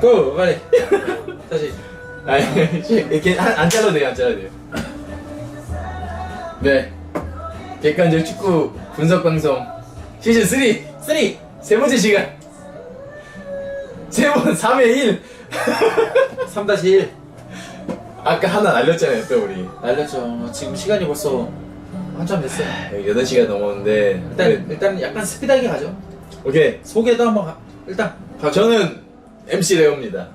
고 빨리. 다시. 아니 이렇게 안 잘라도 돼요. 안 잘라도 돼요. 네. 객관적 축구 분석 방송 시즌 3 세 번째 시간. 세 번 3회 1. 3-1 아까 하나 날렸잖아요, 또 우리. 날렸죠. 지금 시간이 벌써 한참 됐어요. 8시간 넘었는데. 일단 약간 스피드하게 가죠. 오케이. 소개도 한번 일단 저는 MC 레오입니다.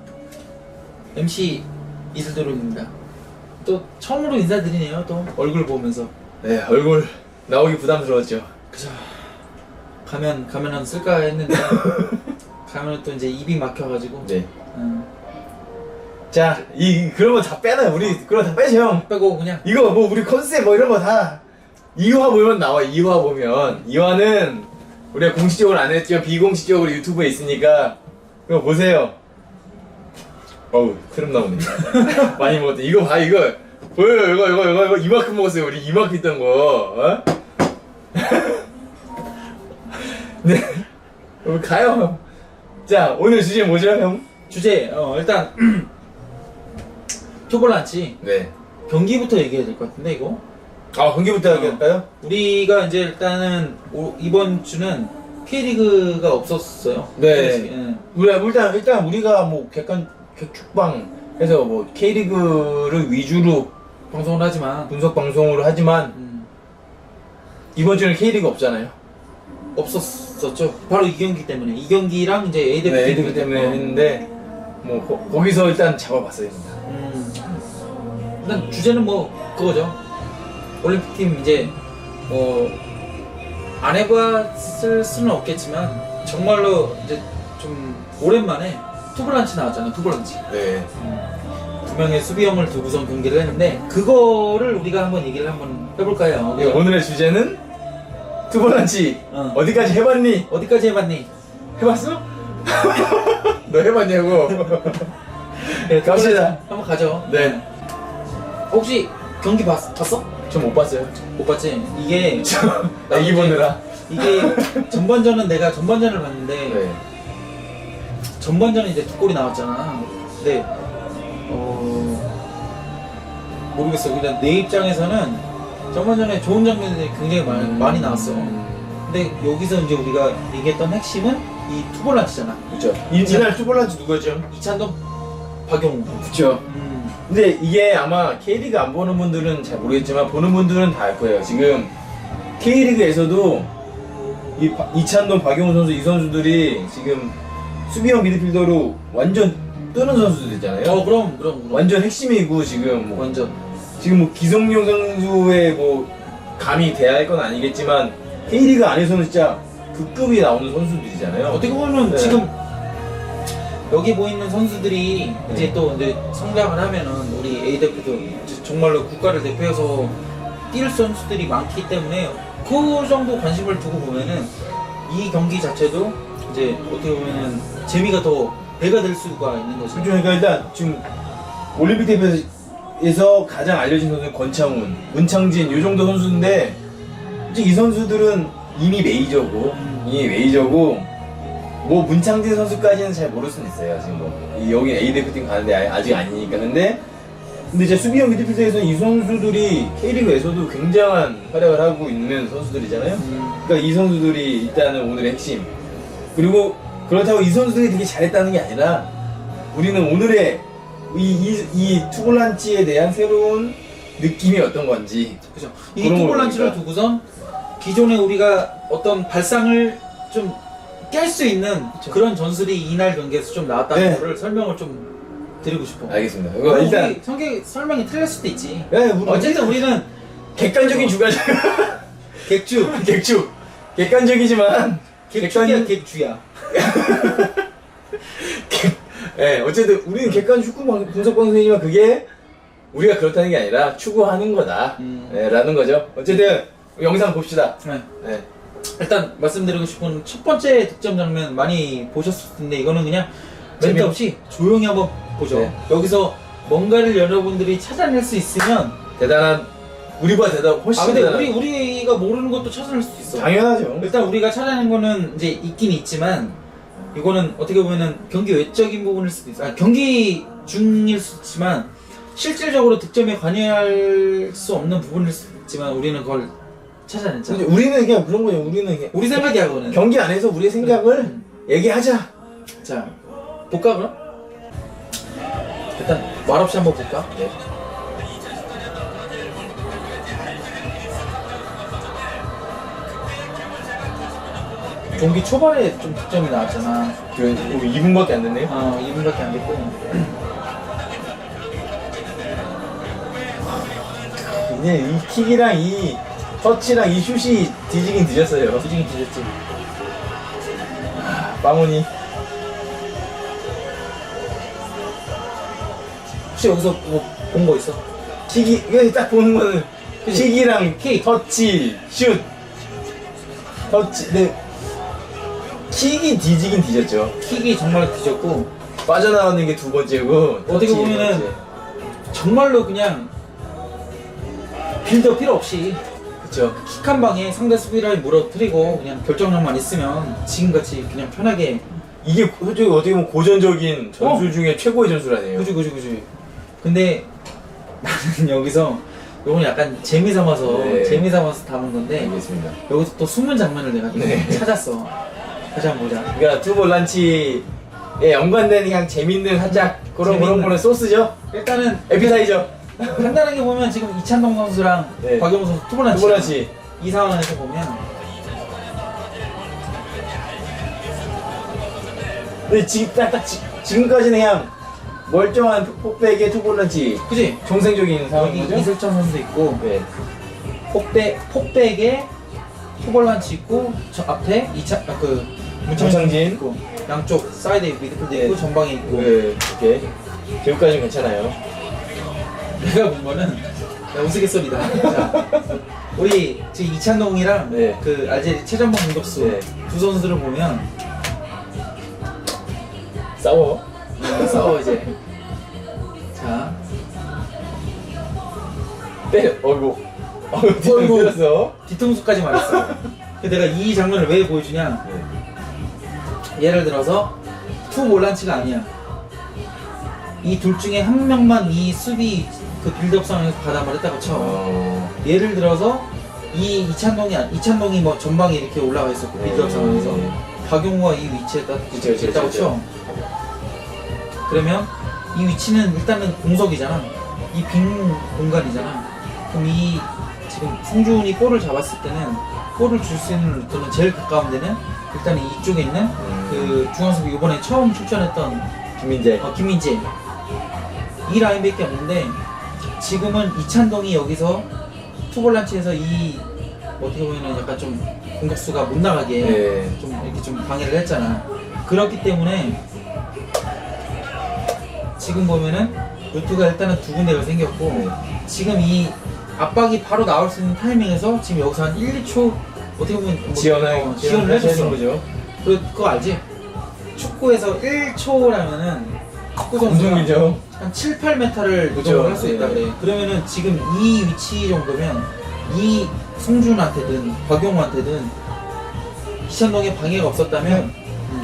MC 이슬도롱입니다. 또 처음으로 인사드리네요. 또 얼굴 보면서. 네, 얼굴 나오기 부담스러웠죠. 그죠. 가면은 쓸까 했는데 가면은 또 이제 입이 막혀가지고. 네. 자, 그런 거 다 빼놔요. 우리 그런 거 다 빼죠, 형. 빼고 그냥. 이거 뭐 우리 컨셉 뭐 이런 거 다 2화 보면 나와. 2화 보면 2화는 우리가 공식적으로 안 했지만 비공식적으로 유튜브에 있으니까 이거 보세요. 어우, 크름 나오네. 많이 먹었다. 이거 봐, 이거 보여요. 이거 이만큼 먹었어요. 우리 이만큼 있던 거. 어? 네. 우리 가요. 자, 오늘 주제 뭐죠, 형? 주제 일단 투볼란치 네. 경기부터 얘기해야 될 것 같은데 이거. 아, 경기부터 얘기할까요? 우리가 이제 일단은 이번 주는 K리그가 없었어요. 네. 예. 일단 우리가 뭐 객축방에서 뭐 K리그를 위주로 방송을 하지만 분석 방송으로 하지만 이번 주는 K리그 없잖아요. 없었었죠. 바로 이 경기 때문에. 이 경기랑 이제 ADF 네, A대표 때문에 했는데 뭐 거기서 일단 잡아봤어요. 일단 주제는 뭐 그거죠. 올림픽팀 이제 뭐 안 해봤을 수는 없겠지만 정말로 이제 좀 오랜만에 투볼란치 나왔잖아요. 투볼란치. 네. 두 명의 수비형을 두고선 경기를 했는데 그거를 우리가 한번 얘기를 한번 해볼까요? 네, 오늘의 주제는 투볼란치. 어디까지 해봤니? 어디까지 해봤니? 해봤어? 너 해봤냐고? 네, 갑시다. 한번 가죠. 네. 혹시 경기 봤어? 저 못 봤어요. 못 봤지? 이게 애기 보느라. 이게 전반전은 내가 전반전을 봤는데 네. 전반전에 이제 두 골이 나왔잖아. 근데 모르겠어. 그냥 내 입장에서는 전반전에 좋은 장면들이 굉장히 많이 나왔어. 근데 여기서 이제 우리가 얘기했던 핵심은 이 투볼란치잖아. 그렇죠. 이날 투볼란치 누구였죠? 이찬동, 박용우. 그렇죠. 근데 이게 아마 K리그 안 보는 분들은 잘 모르겠지만 보는 분들은 다 알 거예요. 지금 K리그에서도 이찬동, 박용우 선수 이 선수들이 지금 수비형 미드필더로 완전 뜨는 선수들이잖아요. 그럼. 완전 핵심이고 지금 뭐 완전. 지금 뭐 기성용 선수의 뭐 감히 대할 건 아니겠지만 K리그 안에서는 진짜 그 급이 나오는 선수들이잖아요. 어떻게 보면 네. 지금 여기 보이는 선수들이 이제 또 이제 성장을 하면은 우리 A대표도 정말로 국가를 대표해서 뛸 선수들이 많기 때문에 그 정도 관심을 두고 보면은 이 경기 자체도 이제 어떻게 보면은 재미가 더 배가 될 수가 있는 거죠. 그러니까 일단 지금 올림픽 대표에서 가장 알려진 선수는 권창훈, 문창진 이 정도 선수인데 이제 이 선수들은 이미 메이저고 뭐 문창진 선수까지는 잘 모를 수는 있어요. 지금 뭐 여기 A 대표팀 가는데 아직 아니니까. 근데 이제 수비형 미드필더에서는 이 선수들이 K리그에서도 굉장한 활약을 하고 있는 선수들이잖아요. 그러니까 이 선수들이 일단은 오늘의 핵심. 그리고 그렇다고 이 선수들이 되게 잘했다는 게 아니라 우리는 오늘의 이 투볼란치에 대한 새로운 느낌이 어떤 건지. 그죠. 이 투볼란치를 두고선 기존에 우리가 어떤 발상을 좀 깰 수 있는 그런 전술이 이날 경기에서 좀 나왔다는 거를 설명을 좀 드리고 싶어. 알겠습니다. 이거 일단 설명이 틀릴 수도 있지. 네, 어쨌든 우리는 객관적인 주관적 객관적이지만 객주야. 네, 어쨌든 우리는 객관 축구 분석 방송이지만 그게 우리가 그렇다는 게 아니라 추구하는 거다. 네, 라는 거죠. 어쨌든 영상 봅시다. 네. 일단 말씀드리고 싶은 첫 번째 득점 장면 많이 보셨을 텐데 이거는 그냥 멘트 없이 조용히 한번 보죠. 네. 여기서 뭔가를 여러분들이 찾아낼 수 있으면 대단한 우리보다 훨씬 근데 대단한. 우리가 모르는 것도 찾아낼 수 있어. 당연하죠. 일단 우리가 찾아낸 거는 이제 있긴 있지만 이거는 어떻게 보면은 경기 외적인 부분일 수도 있어. 경기 중일 수 있지만 실질적으로 득점에 관여할 수 없는 부분일 수도 있지만 우리는 그걸 찾아냈잖아. 근데 우리는 그냥 그런 거죠. 우리는 그냥 우리 생각이야 그거는. 경기 안에서 우리의 생각을 얘기하자. 자, 볼까 그럼? 일단 말없이 한번 볼까? 네. 경기 초반에 좀 득점이 나왔잖아. 그 2분밖에 안 됐네요. 2분밖에 안 됐고. 이제 이 킥이랑 이 터치랑 이 슛이 뒤지긴 뒤졌어요. 뒤지긴 뒤졌지. 빵훈이. 혹시 여기서 뭐 본 거 있어? 킥이 이거 딱 보는 거는 그치? 킥이랑 킥. 터치, 슛, 터치. 근데 킥이 뒤지긴 뒤졌죠. 킥이 정말 뒤졌고 빠져나오는 게 두 번째고. 어떻게 터치 보면은 두 번째. 정말로 그냥 빌더 필요 없이 그쵸. 킥 한 방에 상대 수비라인 무너뜨리고 그냥 결정력만 있으면 지금같이 그냥 편하게 이게 솔직히 어떻게 보면 고전적인 전술 중에 최고의 전술아니에요. 그지. 근데 나는 여기서 요건 약간 재미삼아서 담은 건데 알겠습니다. 여기서 또 숨은 장면을 내가 좀 네. 찾았어. 다시 한번 보자. 그러니까 투볼란치에 연관된 그냥 재밌는 살짝 그런 거는 소스죠. 일단은 에피타이저. 간단하게 보면 지금 이찬동 선수랑 네. 박영호 선수 투볼란치 투볼란치. 이 상황에서 보면 근데 지금까지는 그냥 멀쩡한 폭백의 투볼란치. 그지? 정상적인 여기 상황인 거죠? 이슬찬 선수 있고 네. 폭백에 투볼란치 있고 저 앞에 문창진 있고 양쪽 사이드에 미드필드 네. 있고 전방에 있고 네. 오케이. 지금까지는 괜찮아요. 내가 본 거는 야, 우스갯소리다. 자, 우리 지금 이찬동이랑 네. 그 알제리 최전방 공격수 네. 두 선수를 보면 싸워. 싸워 이제. 자, 때려. 어이구. 어이구. 때렸어. 뒤통수까지 맞았어. 근데 내가 이 장면을 왜 보여주냐? 예를 들어서 투 볼란치가 아니야. 이 둘 중에 한 명만 이 수비 그 빌드업 상황에서 가담을 했다고 쳐. 예를 들어서 이찬동이 뭐 전방에 이렇게 올라가 있었고 빌드업 상황에서 박용호가 이 위치에 딱 있다고 쳐. 그러면 이 위치는 일단은 공석이잖아. 이 빈 공간이잖아. 그럼 이 지금 송주훈이 볼을 잡았을 때는 볼을 줄 수 있는 루트는 제일 가까운 데는 일단 이쪽에 있는 그 중앙수비 이번에 처음 출전했던 김민재 이 라인밖에 없는데 지금은 이찬동이 여기서 투볼란치에서 이 어떻게 보면 약간 좀 공격수가 못 나가게 좀 이렇게 좀 방해를 했잖아. 그렇기 때문에 지금 보면은 루트가 일단은 두 군데가 생겼고 지금 이 압박이 바로 나올 수 있는 타이밍에서 지금 여기서 한 1, 2초 어떻게 보면 뭐 지원을 해줬어. 거죠. 그거 알지? 축구에서 1초라면은 축구 선수가 운동이죠. 한 7, 8m를 그죠. 이동을 할 수 있다 그래. 그러면은 지금 이 위치 정도면 이 송준한테든 박용호한테든 이찬동의 방해가 없었다면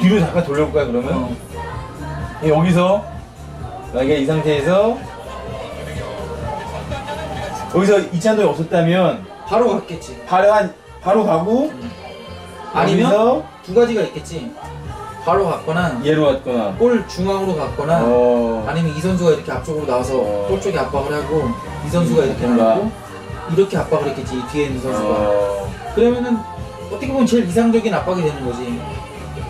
뒤로 잠깐 돌려볼까요 그러면? 여기서 만약에 이 상태에서 여기서 이찬동이 없었다면 바로 갔겠지. 바로 가고 아니면 여기서 두 가지가 있겠지. 바로 갔거나 얘로 갔거나 골 중앙으로 갔거나 아니면 이 선수가 이렇게 앞쪽으로 나와서 골 쪽에 압박을 하고 이 선수가 이렇게 나오고 이렇게 압박을 했겠지. 이 뒤에 있는 선수가. 그러면은 어떻게 보면 제일 이상적인 압박이 되는 거지.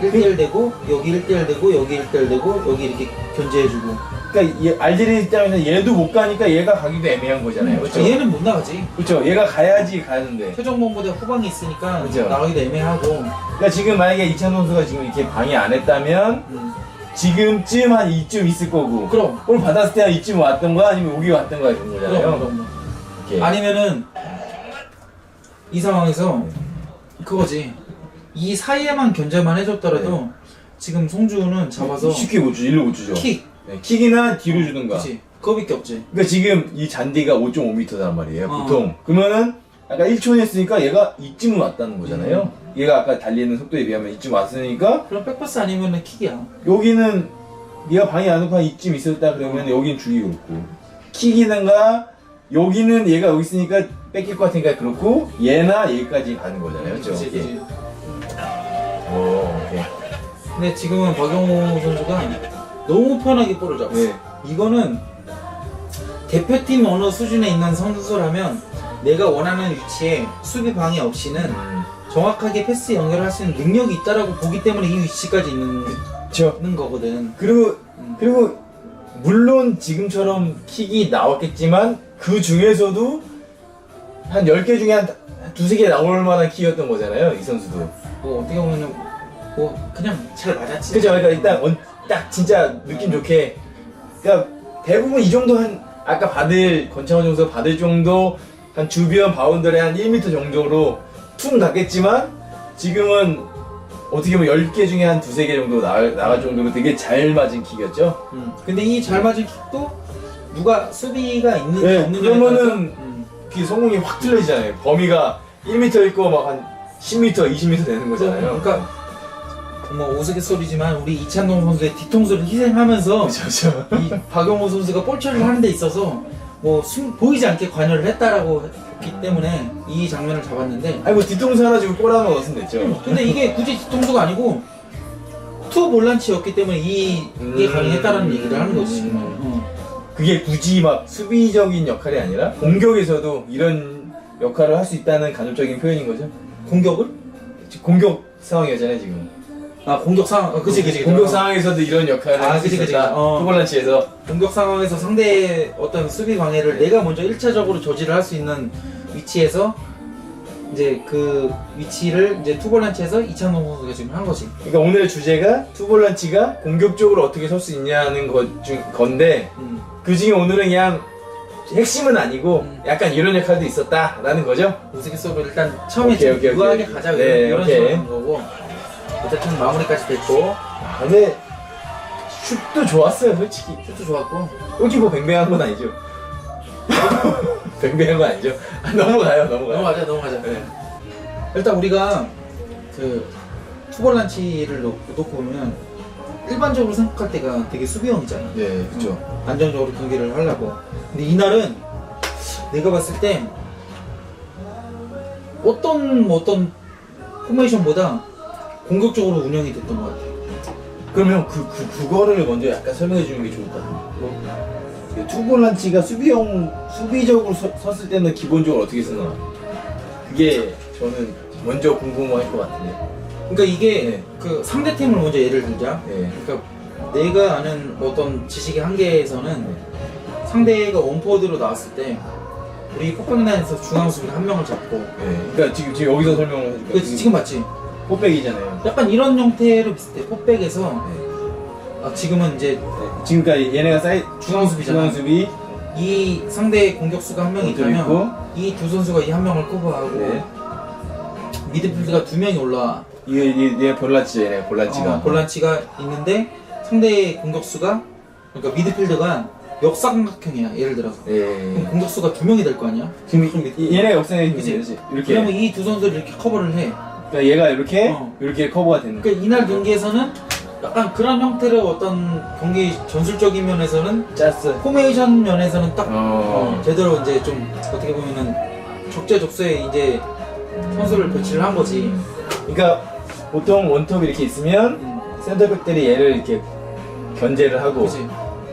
1대1 되고 여기 1대1 되고 여기 1대1 되고 여기 이렇게 견제해주고. 그러니까 알제리 입장에서 얘도 못 가니까 얘가 가기도 애매한 거잖아요. 그렇죠? 얘는 못 나가지. 그렇죠. 얘가 가야지 가는데. 최종범보다 후방이 있으니까 그죠. 나가기도 애매하고. 그러니까 지금 만약에 이찬 선수가 지금 이렇게 방해 안 했다면 지금쯤 한 이쯤 있을 거고. 그럼. 골 받았을 때 한 이쯤 왔던가 아니면 여기 왔던가 이런 거잖아요. 그럼. 아니면은 이 상황에서 그거지. 이 사이에만 견제만 해줬더라도 지금 송주훈은 잡아서 쉽게 못 주죠. 일로 못 주죠. 킥이나 뒤로 주든가. 그치. 그거밖에 없지. 그러니까 지금 이 잔디가 5.5m단 말이에요. 보통. 그러면은 아까 1초 했으니까 얘가 이쯤 왔다는 거잖아요. 얘가 아까 달리는 속도에 비하면 이쯤 왔으니까 그럼 백파스 아니면은 킥이야. 여기는 얘가 방이 안 오고 한 이쯤 있었다 그러면 여기는 줄이 그렇고 킥이든가 여기는 얘가 여기 있으니까 뺏길 것 같으니까 그렇고 얘나 얘까지 가는 거잖아요. 그렇죠? 그치, 그치. 오, 오케이. 근데 지금은 박용호 선수가 너무 편하게 볼을 잡았어. 네. 이거는 대표팀 어느 수준에 있는 선수라면 내가 원하는 위치에 수비 방해 없이는 정확하게 패스 연결할 수 있는 능력이 있다라고 보기 때문에 이 위치까지 있는 그쵸. 거거든. 그리고 물론 지금처럼 킥이 나왔겠지만 그 중에서도 한 10개 중에 한 두세 개 나올 만한 킥이었던 거잖아요. 이 선수도. 뭐 어떻게 보면은 뭐 그냥 잘 맞았지. 그죠? 그러니까 일단 딱 진짜 느낌 좋게. 그러니까 대부분 이 정도 한 아까 권창훈 선수 받을 정도 한 주변 바운더리 한 1m 정도로 퉁 갔겠지만 지금은 어떻게 보면 10개 중에 한 두세 개 정도 나갈 정도로 되게 잘 맞은 킥이었죠? 근데 이 잘 맞은 킥도 누가 수비가 있는지 네, 없는지 그러면은 그 성공이 확 틀려지잖아요. 범위가 1m 있고 막 한 10m, 20m 되는 거잖아요. 그러니까 뭐 우스갯소리지만 우리 이찬동 선수의 뒤통수를 희생하면서 그렇죠. 이 박용호 선수가 볼 처리를 하는 데 있어서 뭐 보이지 않게 관여를 했다라고 했기 때문에 이 장면을 잡았는데 아니 뭐 뒤통수 하나 주고 골 하나 넣었으면 됐죠. 근데 이게 굳이 뒤통수가 아니고 투 볼란치였기 때문에 이게 가능했다라는 얘기를 하는 거지. 그게 굳이 막 수비적인 역할이 아니라 공격에서도 이런 역할을 할 수 있다는 간접적인 표현인 거죠. 공격을? 공격 상황이었잖아요 지금. 아 공격 상황, 그치. 공격 상황에서도 이런 역할을 할 수 그치. 있었다. 투볼란치에서. 공격 상황에서 상대의 어떤 수비 방해를 내가 먼저 1차적으로 저지를 할 수 있는 위치에서 이제 그 위치를 이제 투볼란치에서 이찬동 선수가 지금 한 거지. 그러니까 오늘의 주제가 투볼란치가 공격적으로 어떻게 설 수 있냐는 건데 그 중에 오늘은 그냥 핵심은 아니고 약간 이런 역할도 있었다라는 거죠. 우스갯소리로 일단 처음에 오케이, 좀 오케이, 유하게 오케이. 가자 네, 이런 오케이. 식으로 한 거고 어쨌든 마무리까지 됐고 근데 슛도 좋았어요 솔직히. 슛도 좋았고 여기 뭐 뱅뱅한 건 아니죠. 뱅뱅한 건 아니죠. 넘어가요. 넘어가자. 네. 일단 우리가 그 투볼란치를 놓고 보면 일반적으로 생각할 때가 되게 수비형이잖아. 네, 그렇죠. 안정적으로 경기를 하려고. 근데 이날은 내가 봤을 때 어떤 포메이션보다 공격적으로 운영이 됐던 것 같아. 그러면 그거를 먼저 약간 설명해 주는 게 좋을 것 같아요. 투볼란치가 수비적으로 섰을 때는 기본적으로 어떻게 쓰나? 그게 저는 먼저 궁금할 것 같은데. 그러니까 이게 네. 그 상대 팀을 먼저 예를 들자. 네. 그러니까 내가 아는 어떤 지식의 한계에서는 상대가 원포워드로 나왔을 때 우리 포백라인에서 중앙 수비를 한 명을 잡고. 네. 그러니까 지금 여기서 설명을 해줄게요. 그 지금 맞지? 포백이잖아요. 약간 이런 형태로 비슷해. 포백에서 네. 지금은 이제 지금 그러니까 얘네가 중앙 수비잖아. 중앙 수비. 이 상대 공격수가 한 명이 있다면 이 두 선수가 이 한 명을 커버하고 네. 미드필드가 두 명이 올라와. 얘 볼란치 얘네 볼란치가. 볼란치가 있는데 상대의 공격수가 그러니까 미드필드가 역삼각형이야. 예를 들어서. 예. 그럼 공격수가 두 명이 될 거 아니야? 지금 그럼 얘네가 역생이 그치? 그지 이렇게. 그러면 이 두 선수를 이렇게 커버를 해. 그러니까 얘가 이렇게 이렇게 커버가 되는. 그러니까 이날 경기에서는 약간 그런 형태의 어떤 경기 전술적인 면에서는 짜스. 포메이션 면에서는 딱 어. 제대로 이제 좀 어떻게 보면은 적재적소에 이제 선수를 배치를 한 거지. 그러니까 보통 원톱 이렇게 있으면 센터백들이 얘를 이렇게 견제를 하고 그치?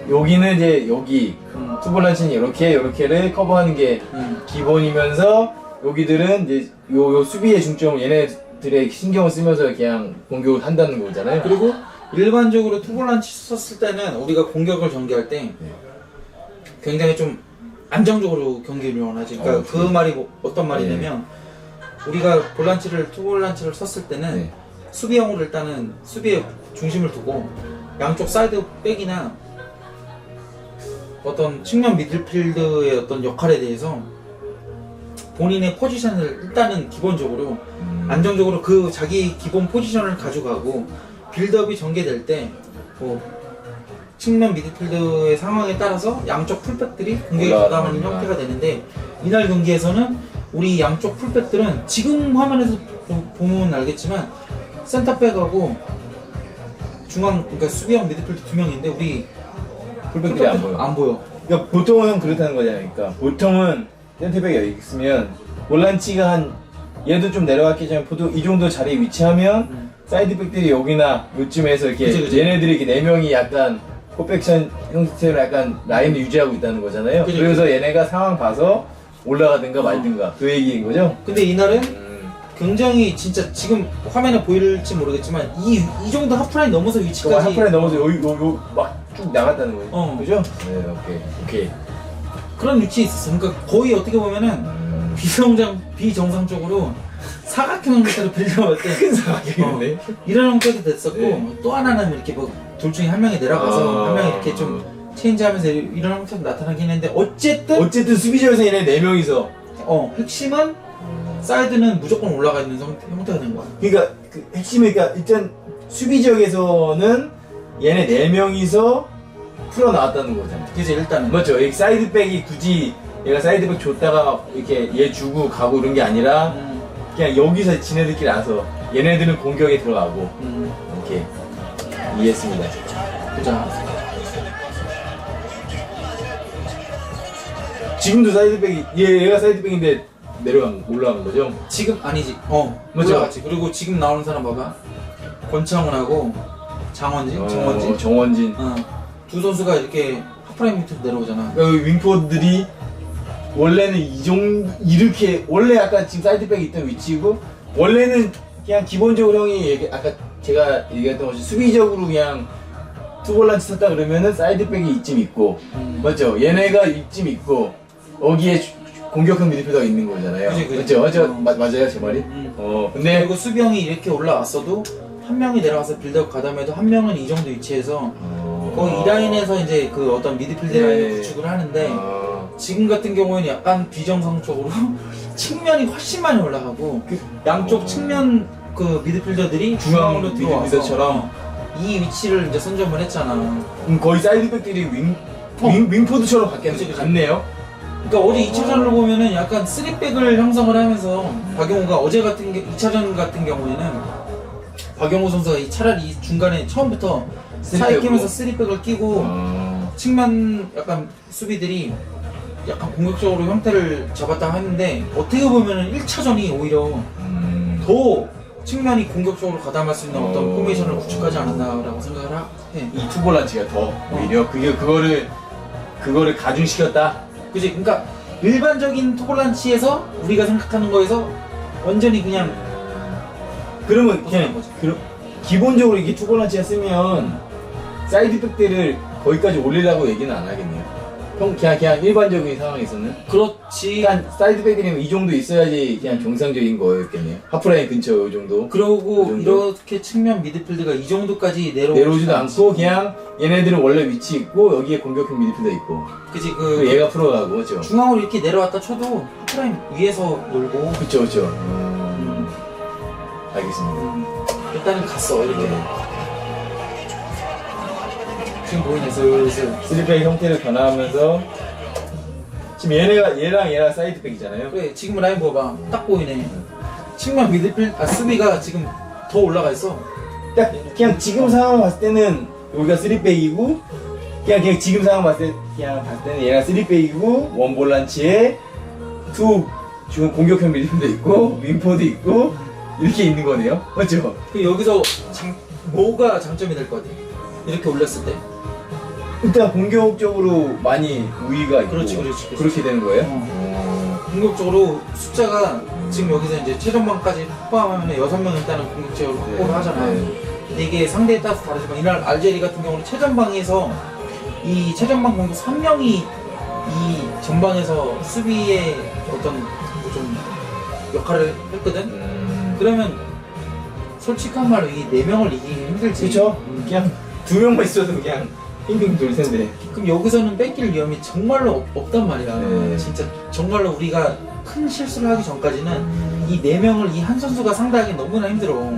여기는 이제 여기 투볼란치는 이렇게를 커버하는 게 기본이면서 여기들은 이제 요 수비의 중점을 얘네들의 신경을 쓰면서 그냥 공격을 한다는 거잖아요. 그리고 일반적으로 투볼란치 썼을 때는 우리가 공격을 전개할 때 굉장히 좀 안정적으로 경기를 원하지. 그러니까 그 말이 어떤 말이냐면 우리가 투볼란치를 썼을 때는 수비형으로 일단은 수비에 중심을 두고 양쪽 사이드 백이나 어떤 측면 미들필드의 어떤 역할에 대해서 본인의 포지션을 일단은 기본적으로 안정적으로 그 자기 기본 포지션을 가져가고 빌드업이 전개될 때 뭐 측면 미드필드의 상황에 따라서 양쪽 풀백들이 공격에 가담하는 형태가 되는데 이날 경기에서는 우리 양쪽 풀백들은 지금 화면에서 보면 알겠지만 센터백하고 중앙 그러니까 수비형 미드필더 2명인데 우리 풀백들이 안 보여. 안 보여. 그러니까 보통은 그렇다는 거잖아요. 그러니까 보통은 센터백이 여기 있으면 볼란치가 한 얘도 좀 내려갔기 전에 포도 이 정도 자리에 위치하면 사이드백들이 여기나 요쯤에서 이렇게 그치. 얘네들이 이렇게 4명이 약간 포백션 형태로 약간 라인을 유지하고 있다는 거잖아요. 그치. 그래서 얘네가 상황 봐서 올라가든가 말든가 그 얘기인 거죠? 근데 이날은 굉장히 진짜 지금 화면에 보일지 모르겠지만 이 정도 하프라인 넘어서 저거 위치까지 하프라인 넘어서 여기 막 쭉 나갔다는 거예요. 그죠? 네, 오케이. 그런 위치에 있었어. 그러니까 거의 어떻게 보면은 비정상적으로 사각형 형태로 빌려올 때 큰 사각이네. 이런 형태도 됐었고 네. 또 하나는 이렇게 뭐 둘 중에 한 명이 내려가서 한 명이 이렇게 좀 체인지하면서 이런 형태도 나타나긴 했는데 어쨌든 수비적에서 얘네 4명이서 핵심은 사이드는 무조건 올라가 있는 형태가 된 거야. 그러니까 그 핵심이 그러니까 일단 수비 지역에서는 얘네 4명이서 풀어 나왔다는 거잖아. 그래서 일단은 맞죠? 이 사이드백이 굳이 얘가 사이드백 줬다가 이렇게 얘 주고 가고 이런 게 아니라 그냥 여기서 지네들끼리 와서 얘네들은 공격에 들어가고 이렇게 이해했습니다. 보자. 지금도 사이드백이 얘가 사이드백인데 올라간 거죠? 지금 아니지. 맞죠? 올라갔지. 그리고 지금 나오는 사람 봐봐. 권창훈하고 정원진. 두 선수가 이렇게 하프라인 밑으로 내려오잖아. 그 윙포드들이 원래는 이렇게 원래 아까 지금 사이드백이 있던 위치고 원래는 그냥 기본적으로 형이 아까 제가 얘기했던 것이 수비적으로 그냥 투볼란치 섰다 그러면은 사이드백이 이쯤 있고 맞죠? 얘네가 이쯤 있고 여기에 공격형 미드필더가 있는 거잖아요. 그치. 맞죠? 맞아요 제 말이? 근데 그리고 수비형이 이렇게 올라왔어도 한 명이 내려가서 빌드업 가담해도 한 명은 이 정도 위치에서 거의 이 라인에서 이제 그 어떤 미드필드 라인을 구축을 하는데 지금 같은 경우에는 약간 비정상적으로 측면이 훨씬 많이 올라가고 양쪽 측면 그 미드필더들이 중앙으로 들어와서 미드필더처럼 이 위치를 이제 선점을 했잖아. 거의 사이드백들이 윙포드처럼 갔네요. 그러니까 어제 2차전을 보면은 약간 3백을 형성을 하면서 박용호가 어제 같은 2차전 같은 경우에는 박용호 선수가 차라리 중간에 처음부터 사이 끼면서 3백을 끼고 측면 약간 수비들이 약간 공격적으로 형태를 잡았다 하는데 어떻게 보면은 1차전이 오히려 더 측면이 공격적으로 가담할 수 있는 어떤 포메이션을 구축하지 않았나라고 생각을 해. 이 투볼란치가 더 오히려 그거를 가중시켰다. 그지? 그러니까 일반적인 투볼란치에서 우리가 생각하는 거에서 완전히 그냥 그러면 벗어난 그냥 거지. 기본적으로 이게 투볼란치가 쓰면 사이드백들을 거기까지 올리라고 얘기는 안 하겠네요. 그냥 일반적인 상황에서는 그렇지. 그냥 사이드백이면 이 정도 있어야지 그냥 정상적인 거였겠네요. 하프라인 근처 이 정도. 그러고 이 정도? 이렇게 측면 미드필드가 이 정도까지 내려오지도 않고 그냥 얘네들은 원래 위치 있고 여기에 공격형 미드필더 있고 그지? 그 얘가 풀어가고 그렇죠. 중앙으로 이렇게 내려왔다 쳐도 하프라인 위에서 놀고 그쵸. 알겠습니다. 일단은 갔어 이렇게. 지금 보이네 슬슬. 3백 형태를 변화하면서 지금 얘랑 사이드백이잖아요. 그래 지금 라인 봐봐 딱 보이네. 측면 수비가 지금 더 올라가 있어. 딱 그냥 지금 상황 봤을 때는 여기가 3백이고 그냥 지금 상황 봤을 때는 얘가 3백이고 원볼란치에 지금 공격형 미드필더 있고 윙포드 있고 이렇게 있는 거네요. 맞죠? 그 여기서 뭐가 장점이 될 것 같아? 이렇게 올렸을 때. 일단 공격적으로 많이 우위가 있고 그렇지. 그렇게 되는 거예요? 공격적으로 숫자가 지금 여기서 이제 최전방까지 포함하면 6명 일단은 공격적으로 확보를 하잖아. 근데 이게 상대에 따라서 다르지만 이날 알제리 같은 경우는 최전방에서 이 최전방 공격 3명이 이 전방에서 수비의 어떤 좀 역할을 했거든? 그러면 솔직한 말로 이 4명을 이기기 힘들지. 그렇죠? 그냥 2명만 있어도 그냥 빙빙 돌 텐데. 그럼 여기서는 뺏길 위험이 정말로 없단 말이야. 네. 진짜 정말로 우리가 큰 실수를 하기 전까지는 이 4명을 이 한 선수가 상대하기 너무나 힘들어.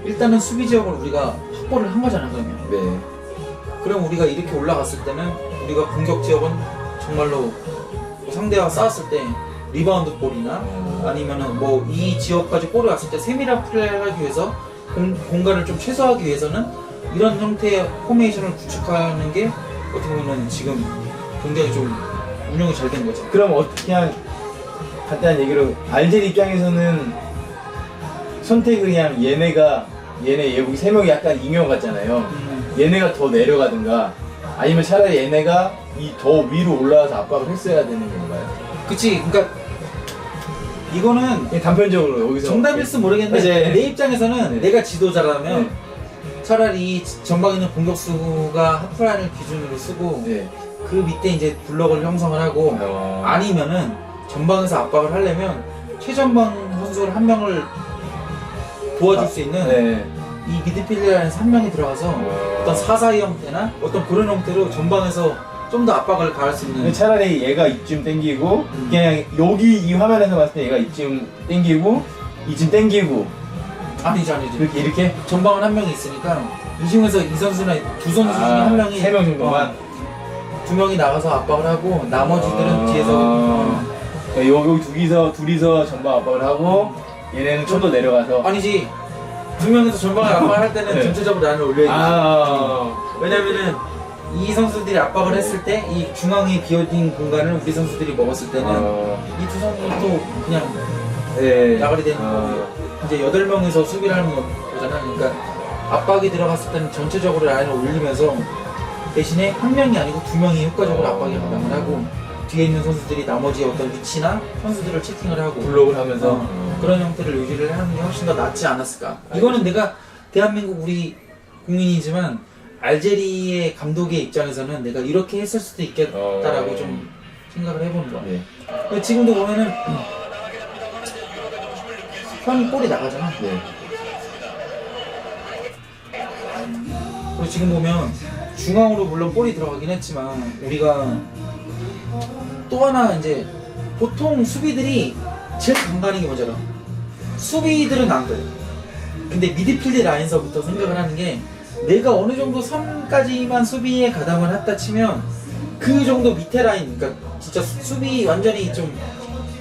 일단은 수비 지역을 우리가 확보를 한 거잖아 그러면. 네. 그럼 우리가 이렇게 올라갔을 때는 우리가 공격 지역은 정말로 상대와 싸웠을 때 리바운드 볼이나 아니면은 뭐 이 지역까지 볼이 왔을 때 세밀한 플레이를 하기 위해서 공간을 좀 최소화하기 위해서는 이런 형태의 포메이션을 구축하는 게 어떻게 보면 지금 굉장히 좀 운영이 잘 된 거죠. 그럼 그냥 간단한 얘기로 알제리 입장에서는 선택을 그냥 얘네 예국이 3명이 약간 잉여 같잖아요. 얘네가 더 내려가든가 아니면 차라리 얘네가 더 위로 올라와서 압박을 했어야 되는 건가요? 그치. 그러니까 이거는 그냥 단편적으로 여기서 정답일지 모르겠는데 네. 내 입장에서는 네. 내가 지도자라면 네. 차라리 전방에 있는 공격수가 하프라인을 기준으로 쓰고 네. 그 밑에 이제 블럭을 형성을 하고 아니면은 전방에서 압박을 하려면 최전방 선수를 한 명을 도와줄 수 있는 네. 이 미드필더라는 3명이 들어가서 어떤 4-4-2 형태나 어떤 그런 형태로 전방에서 좀 더 압박을 가할 수 있는. 차라리 얘가 이쯤 땡기고 그냥 여기 이 화면에서 봤을 때 얘가 이쯤 땡기고 이쯤 땡기고 아니지 이렇게 전방은 한 명이 있으니까 이 중에서 이 선수나 두 선수 중에 한 명이 3명 정도만 2명이 나가서 압박을 하고 나머지들은 뒤에서 여기 둘이서 전방 압박을 하고 얘네는 좀 더 내려가서 아니지 2명에서 전방을 압박을 할 때는 네. 전체적으로 나를 올려야 돼. 왜냐면은 이 선수들이 압박을 했을 때 이 중앙에 비어진 공간을 우리 선수들이 먹었을 때는 이 두 선수도 그냥 나가리 되는 거고 이제 8명이서 수비를 하는 거잖아. 그러니까 압박이 들어갔을 때는 전체적으로 라인을 올리면서 대신에 한 명이 아니고 2명이 효과적으로 압박에 가담을 하고 뒤에 있는 선수들이 나머지 어떤 위치나 선수들을 체킹을 하고 블록을 하면서 그런 형태를 유지를 하는 게 훨씬 더 낫지 않았을까. 이거는 내가 대한민국 우리 국민이지만 알제리의 감독의 입장에서는 내가 이렇게 했을 수도 있겠다라고 좀 생각을 해보는 거야. 근데 지금도 보면은 현 볼이 나가잖아. 그리고 지금 보면 중앙으로 물론 볼이 들어가긴 했지만 우리가 또 하나 이제 보통 수비들이 제일 간단한 게 뭐잖아. 수비들은 안 그래. 근데 미드필드 라인서부터 생각을 하는 게 내가 어느 정도 선까지만 수비에 가담을 했다 치면 그 정도 밑에 라인, 그러니까 진짜 수비 완전히 좀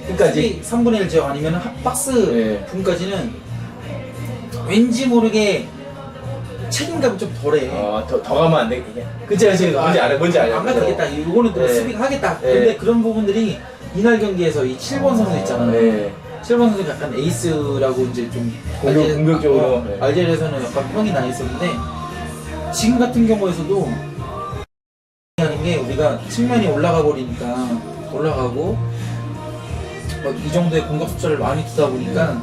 그러니까 수비 3분의 1 지역 아니면 박스 부분까지는 왠지 모르게 책임감이 좀 덜해. 더 가면 안 돼. 그치 뭔지 알아. 안 가도 되겠다. 이거는 또 수비가 하겠다. 근데 그런 부분들이 이날 경기에서 이 7번 선수 있잖아. 7번 선수 약간 에이스라고 이제 좀 공격적으로 알제리에서는 약간 평이 나 있었는데 지금 같은 경우에서도 하는 게 우리가 측면이 올라가 버리니까 올라가고 이 정도의 공격 숫자를 많이 두다 보니까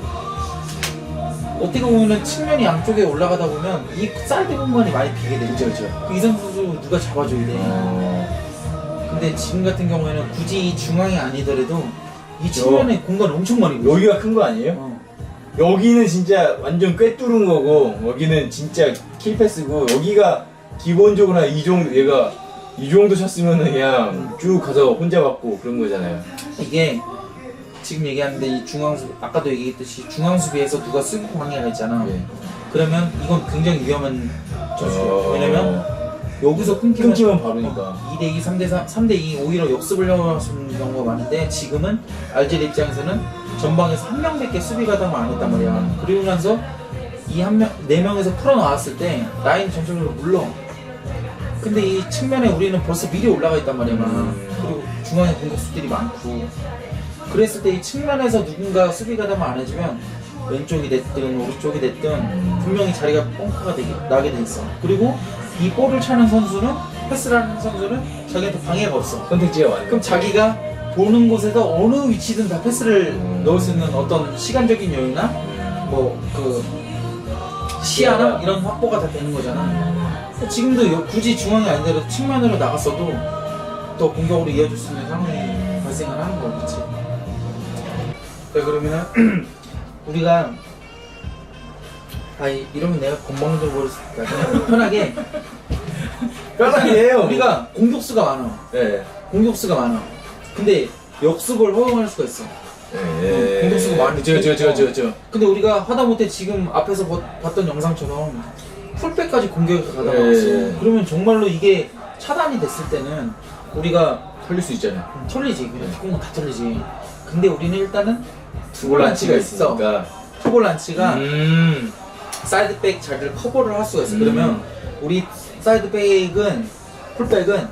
어떻게 보면은 측면이 양쪽에 올라가다 보면 이 사이드 공간이 많이 비게 되죠. 이 선수 누가 잡아줘야 돼. 근데 지금 같은 경우에는 굳이 이 중앙이 아니더라도 이 측면에 공간 엄청 많이 보여. 여기가 큰 거 아니에요? 여기는 진짜 완전 꿰뚫은 거고 여기는 진짜 킬패스고 여기가 기본적으로 얘가 이 정도 쳤으면은 그냥 쭉 가서 혼자 받고 그런 거잖아요. 이게 지금 얘기하는데 이 중앙수 아까도 얘기했듯이 중앙수비에서 누가 수비 방해가 있잖아. 그러면 이건 굉장히 위험한 전술이야. 왜냐면 여기서 끊기면 바로니까 2대2, 3대3, 3대2 오히려 역습을 해오는 경우가 많은데 지금은 알제리 입장에서는 전방에서 한 명밖에 수비 가담을 안 했단 말이야. 그리고 나서 이 4명에서 풀어나왔을 때 라인 전체적으로 물러. 근데 이 측면에 우리는 벌써 미리 올라가 있단 말이야. 그리고 중앙에 공격수들이 많고 그랬을 때 이 측면에서 누군가 수비 가담을 안 해주면 왼쪽이 됐든 오른쪽이 됐든 분명히 자리가 뻥커가 나게 돼 있어. 그리고 이 볼을 차는 선수는 패스를 하는 선수는 자기한테 방해가 없어. 선택지가 많아요. 그럼 자기가 보는 곳에서 어느 위치든 다 패스를 넣을 수 있는 어떤 시간적인 여유나 뭐 그 시야나 이런 확보가 다 되는 거잖아. 지금도 굳이 중앙이 아니더라도 측면으로 나갔어도 또 공격으로 이어질 수 있는 상황이 발생을 하는 거겠지. 그러면은 우리가 이러면 내가 건방져 버렸으니까 그냥 편하게 해요. 우리가 공격수가 많아. 공격수가 많아. 근데 역습을 허용할 수가 있어. 공격수가 많이. 저. 근데 우리가 하다못해 지금 앞에서 봤던 영상처럼 풀백까지 공격에 가다 나왔어. 그러면 정말로 이게 차단이 됐을 때는 우리가 털릴 수 있잖아요. 털리지. 그냥 뒷공간 다 털리지. 근데 우리는 일단은 투볼란치가 있으니까. 투볼란치가 사이드백 자리를 커버를 할 수가 있어. 그러면 우리 사이드백은 풀백은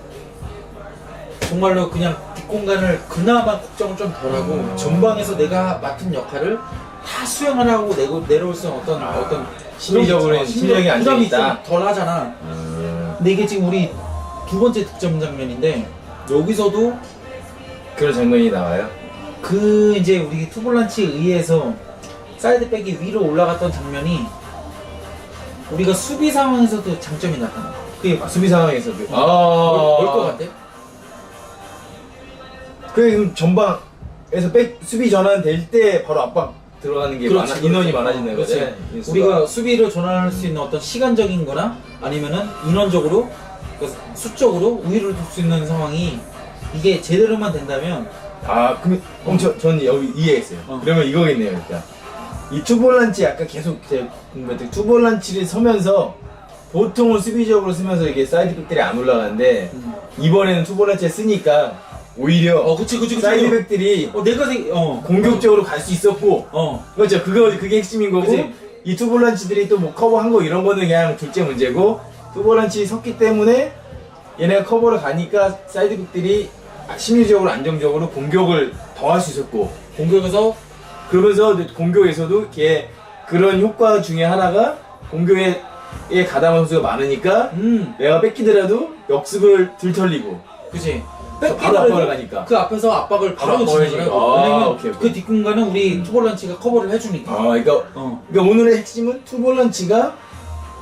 정말로 그냥 뒷공간을 그나마 걱정을 좀 덜하고 전방에서 내가 맡은 역할을 다 수행을 하고 내려올 수 있는 어떤 심리적으로는 심리적인 안정이 있다. 덜 하잖아. 근데 이게 지금 우리 두 번째 득점 장면인데 여기서도 그런 장면이 나와요. 그 이제 우리 투볼란치에 의해서 사이드백이 위로 올라갔던 장면이 우리가 수비 상황에서도 장점이 나타나. 그게 수비 상황에서도. 뭘것 같아? 그럼 전방에서 백 수비 전환 될 때 바로 압박 들어가는 게 그렇지, 인원이 그렇지. 많아지는 그렇지. 거지. 인수가. 우리가 수비를 전환할 수 있는 어떤 시간적인 거나 아니면은 인원적으로 수적으로 우위를 둘 수 있는 상황이 이게 제대로만 된다면 그럼 저는 여기 이해했어요. 그러면 이거겠네요, 일단. 이 투볼란치 아까 계속 제가 궁금했던 투볼란치를 서면서 보통은 수비적으로 쓰면서 이게 사이드백들이 안 올라가는데 이번에는 투볼란치를 쓰니까 오히려 그치. 사이드백들이 공격적으로 갈 수 있었고 그렇죠. 그게 핵심인 거고 그치. 이 투볼란치들이 또 뭐 커버한 거 이런 거는 그냥 둘째 문제고 투볼란치 섰기 때문에 얘네가 커버를 가니까 사이드백들이 심리적으로 안정적으로 공격을 더 할 수 있었고 그러면서 공격에서도 걔 그런 효과 중에 하나가 공격에 가담한 선수가 많으니까 내가 뺏기더라도 역습을 덜 털리고 그치. 바로 압박을 가니까 그 앞에서 압박을 바로 바로 주는 해주니까. 거야. 왜냐면 오케이. 그 뒷공간은 우리 투볼란치가 커버를 해주니까. 그러니까 오늘의 핵심은 투볼란치가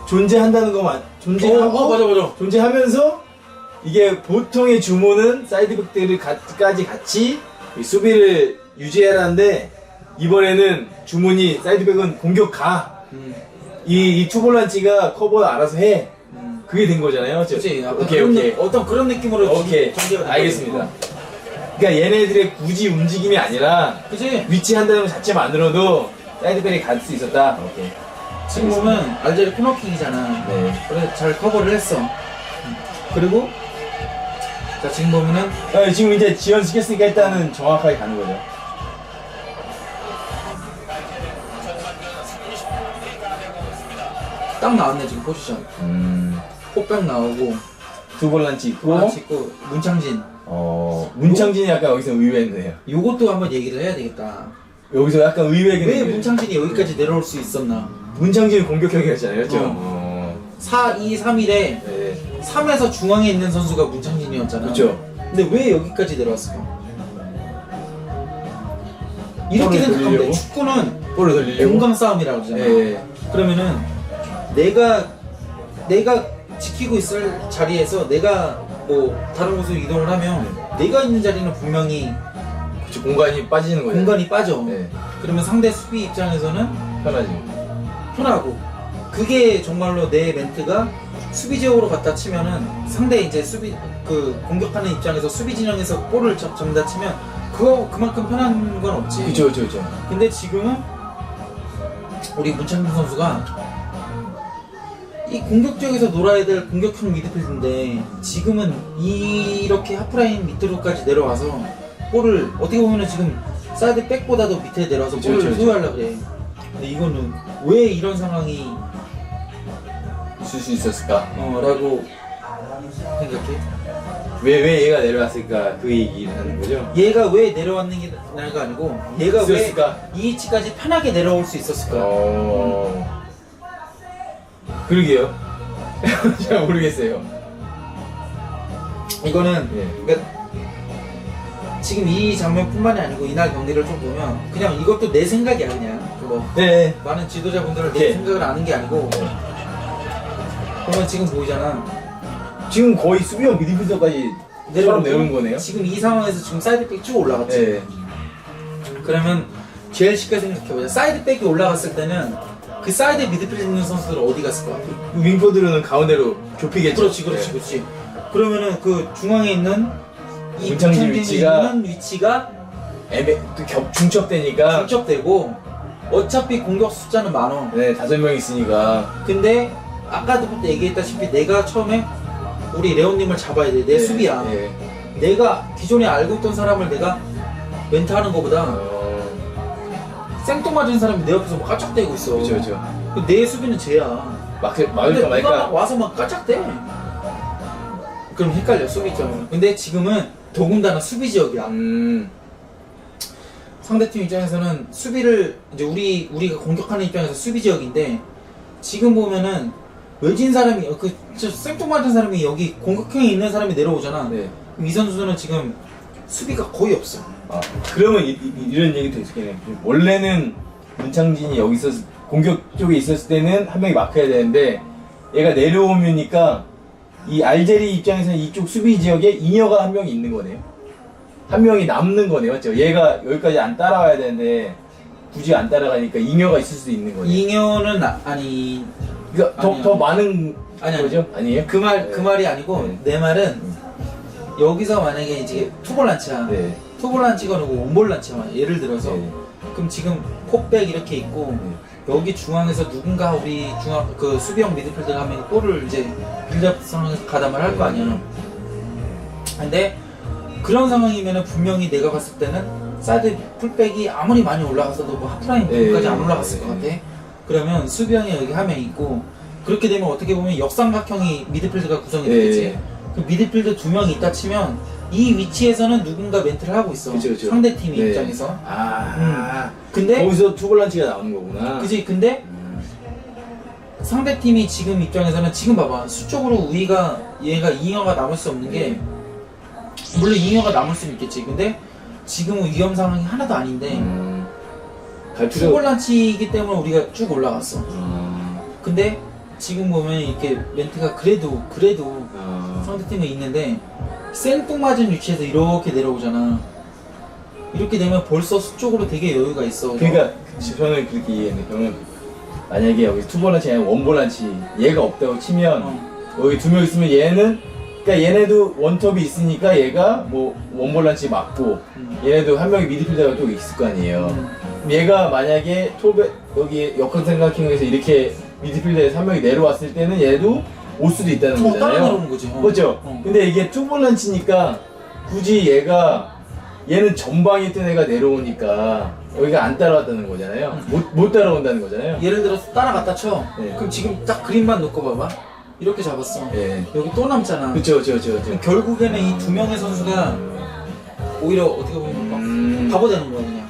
존재한다는 것만 존재하고 맞아. 존재하면서 이게 보통의 주문은 사이드백들까지 같이 이 수비를 유지해라는데 이번에는 주문이 사이드백은 공격 가. 이 투볼란치가 커버 알아서 해. 그게 된 거잖아요. 그치. 오케이. 어떤 그런 느낌으로 오케이. 전개가 알겠습니다. 그러니까 얘네들의 굳이 움직임이 아니라 그치. 위치한다는 것 자체만으로도 사이드백이 갈 수 있었다. 오케이. 지금 보면 알제리 코너킥이잖아. 네. 그래서 잘 커버를 했어. 그리고 자 지금 보면은 지금 이제 지연시켰으니까 일단은 정확하게 가는 거죠. 딱 나왔네 지금 포지션. 포백 나오고 투볼란치 있고 하나 있고 문창진. 문창진이 약간 여기서 의외네요. 요것도 한번 얘기를 해야 되겠다. 여기서 약간 의외긴 왜 해요. 문창진이 여기까지 내려올 수 있었나? 문창진은 공격형이었잖아요, 그렇죠? 4-2-3-1에 네. 3에서 중앙에 있는 선수가 문창진이었잖아. 그렇죠. 근데 왜 여기까지 내려왔을까? 이렇게 볼을 생각하면 돼. 돌리려고? 축구는 볼을 돌리려고. 공간 싸움이라고 그러잖아. 예. 그러면은 내가 지키고 있을 자리에서 내가 뭐 다른 곳으로 이동을 하면 내가 있는 자리는 분명히 그렇죠. 공간이 빠지는 거예요. 공간이 빠져. 네. 그러면 상대 수비 입장에서는 편하지. 편하고 그게 정말로 내 멘트가 수비지역으로 갖다 치면은 상대 이제 그 공격하는 입장에서 수비 진영에서 볼을 잡는다 치면 그만큼 편한 건 없지. 그렇죠. 근데 지금은 우리 문창준 선수가 이 공격적에서 놀아야 될 공격형 미드필드인데 지금은 이렇게 하프라인 밑으로까지 내려와서 볼을 어떻게 보면은 지금 사이드 백보다도 밑에 내려와서 볼을 소유하려고 그래. 근데 이거는 왜 이런 상황이 있을 수 있었을까? 라고 생각해? 왜 얘가 내려왔을까? 그 얘기를 하는 거죠? 얘가 왜 내려왔는가 아니고 얘가 있었을까? 왜 이 위치까지 편하게 내려올 수 있었을까? 그러게요. 잘 모르겠어요. 이거는 예. 그러니까 지금 이 장면뿐만이 아니고 이날 경기를 좀 보면 그냥 이것도 내 생각이야 그냥 그거 네. 많은 지도자분들은 내 네. 생각을 아는 게 아니고 그러면 지금 보이잖아 지금 거의 수비형 미드필더까지 내려오는 거네요. 지금 이 상황에서 지금 사이드백 쭉 올라갔지. 네. 그러면 제일 쉽게 생각해보자. 사이드백이 올라갔을 때는 그 사이드 미드필드 있는 선수들은 어디 갔을 거야? 윙포들은 가운데로 좁히겠죠. 그렇지. 그러면은 그 중앙에 있는 이 문창진 위치가 중첩되니까. 중첩되고 어차피 공격 숫자는 많어. 네, 5명 있으니까. 근데 아까도 얘기했다시피 내가 처음에 우리 레온님을 잡아야 돼. 내 수비야. 네. 내가 기존에 알고 있던 사람을 내가 멘트하는 것보다 생뚱맞은 사람이 내 옆에서 막 깔짝대고 있어. 그쵸. 내 수비는 쟤야. 막을까 근데 누가 말까. 막 와서 막 깔짝대. 그럼 헷갈려, 수비 입장은. 근데 지금은 더군다나 수비 지역이야. 상대팀 입장에서는 수비를 이제 우리가 공격하는 입장에서 수비 지역인데, 지금 보면은 외진 사람이 저 생뚱맞은 사람이 여기 공격형이 있는 사람이 내려오잖아. 네. 그럼 이 선수는 지금 수비가 거의 없어. 아, 그러면 이런 얘기도 있겠네요. 원래는 문창진이 여기 있어서 공격 쪽에 있었을 때는 한 명이 마크해야 되는데 얘가 내려오면니까 이 알제리 입장에서는 이쪽 수비 지역에 잉여가 한 명이 있는 거네요. 한 명이 남는 거네요, 맞죠? 얘가 여기까지 안 따라와야 되는데 굳이 안 따라가니까 잉여가 있을 수도 있는 거네요. 잉여는 아니. 그러니까 더 많은 아니. 거죠? 아니에요? 그 말이 아니고 네. 내 말은 여기서 만약에 이제 투볼란치야. 네. 투볼란치가 아니고 원볼란치야. 예를 들어서 네. 그럼 지금 폭백 이렇게 있고 여기 중앙에서 누군가 우리 그 수비형 미드필더가 하면 골을 이제 빌드업 상황에서 가담을 할 거 아니야. 근데 그런 상황이면은 분명히 내가 봤을 때는 사이드 풀백이 아무리 많이 올라갔어도 뭐 하프라인까지 안 올라갔을 것 같아. 그러면 수비형이 여기 한 명 있고 그렇게 되면 어떻게 보면 역삼각형이 미드필드가 구성이 되겠지. 그 미드필더 2명이 있다 치면 이 위치에서는 누군가 멘트를 하고 있어. 그쵸. 상대팀 네. 입장에서. 아, 근데 거기서 투볼란치가 나오는 거구나. 그지. 근데 상대팀이 지금 입장에서는 지금 봐봐. 수적으로 얘가 잉여가 남을 수 없는 게 물론 잉여가 남을 수는 있겠지. 근데 지금은 위험 상황이 하나도 아닌데 투볼란치이기 때문에 우리가 쭉 올라갔어. 근데 지금 보면 이렇게 멘트가 그래도 상대팀에 있는데 생뚱맞은 위치에서 이렇게 내려오잖아. 이렇게 되면 벌써 수적으로 되게 여유가 있어. 그러니까 저는 그렇게 이해했는데 그러면 만약에 여기 투볼란치 아니라 원볼란치 얘가 없다고 치면 여기 2명 있으면 얘는 그러니까 얘네도 원톱이 있으니까 얘가 뭐 원볼란치 맞고 얘네도 한 명이 미드필더가 또 있을 거 아니에요. 그럼 얘가 만약에 톱에 여기 역행삼각형에서 이렇게 미드필더에서 한 명이 내려왔을 때는 얘도 올 수도 있다는 따라 거잖아요. 내려오는 거지. 그렇죠. 근데 이게 투볼란치니까 굳이 얘는 전방에 있던 애가 내려오니까 여기가 안 따라왔다는 거잖아요. 못 따라온다는 거잖아요. 예를 들어서 따라갔다 쳐. 네. 그럼 지금 딱 그림만 놓고 봐봐. 이렇게 잡았어. 네. 여기 또 남잖아. 그쵸. 그럼 결국에는 이 2명의 선수가 오히려 어떻게 보면 바보 되는 거야 그냥.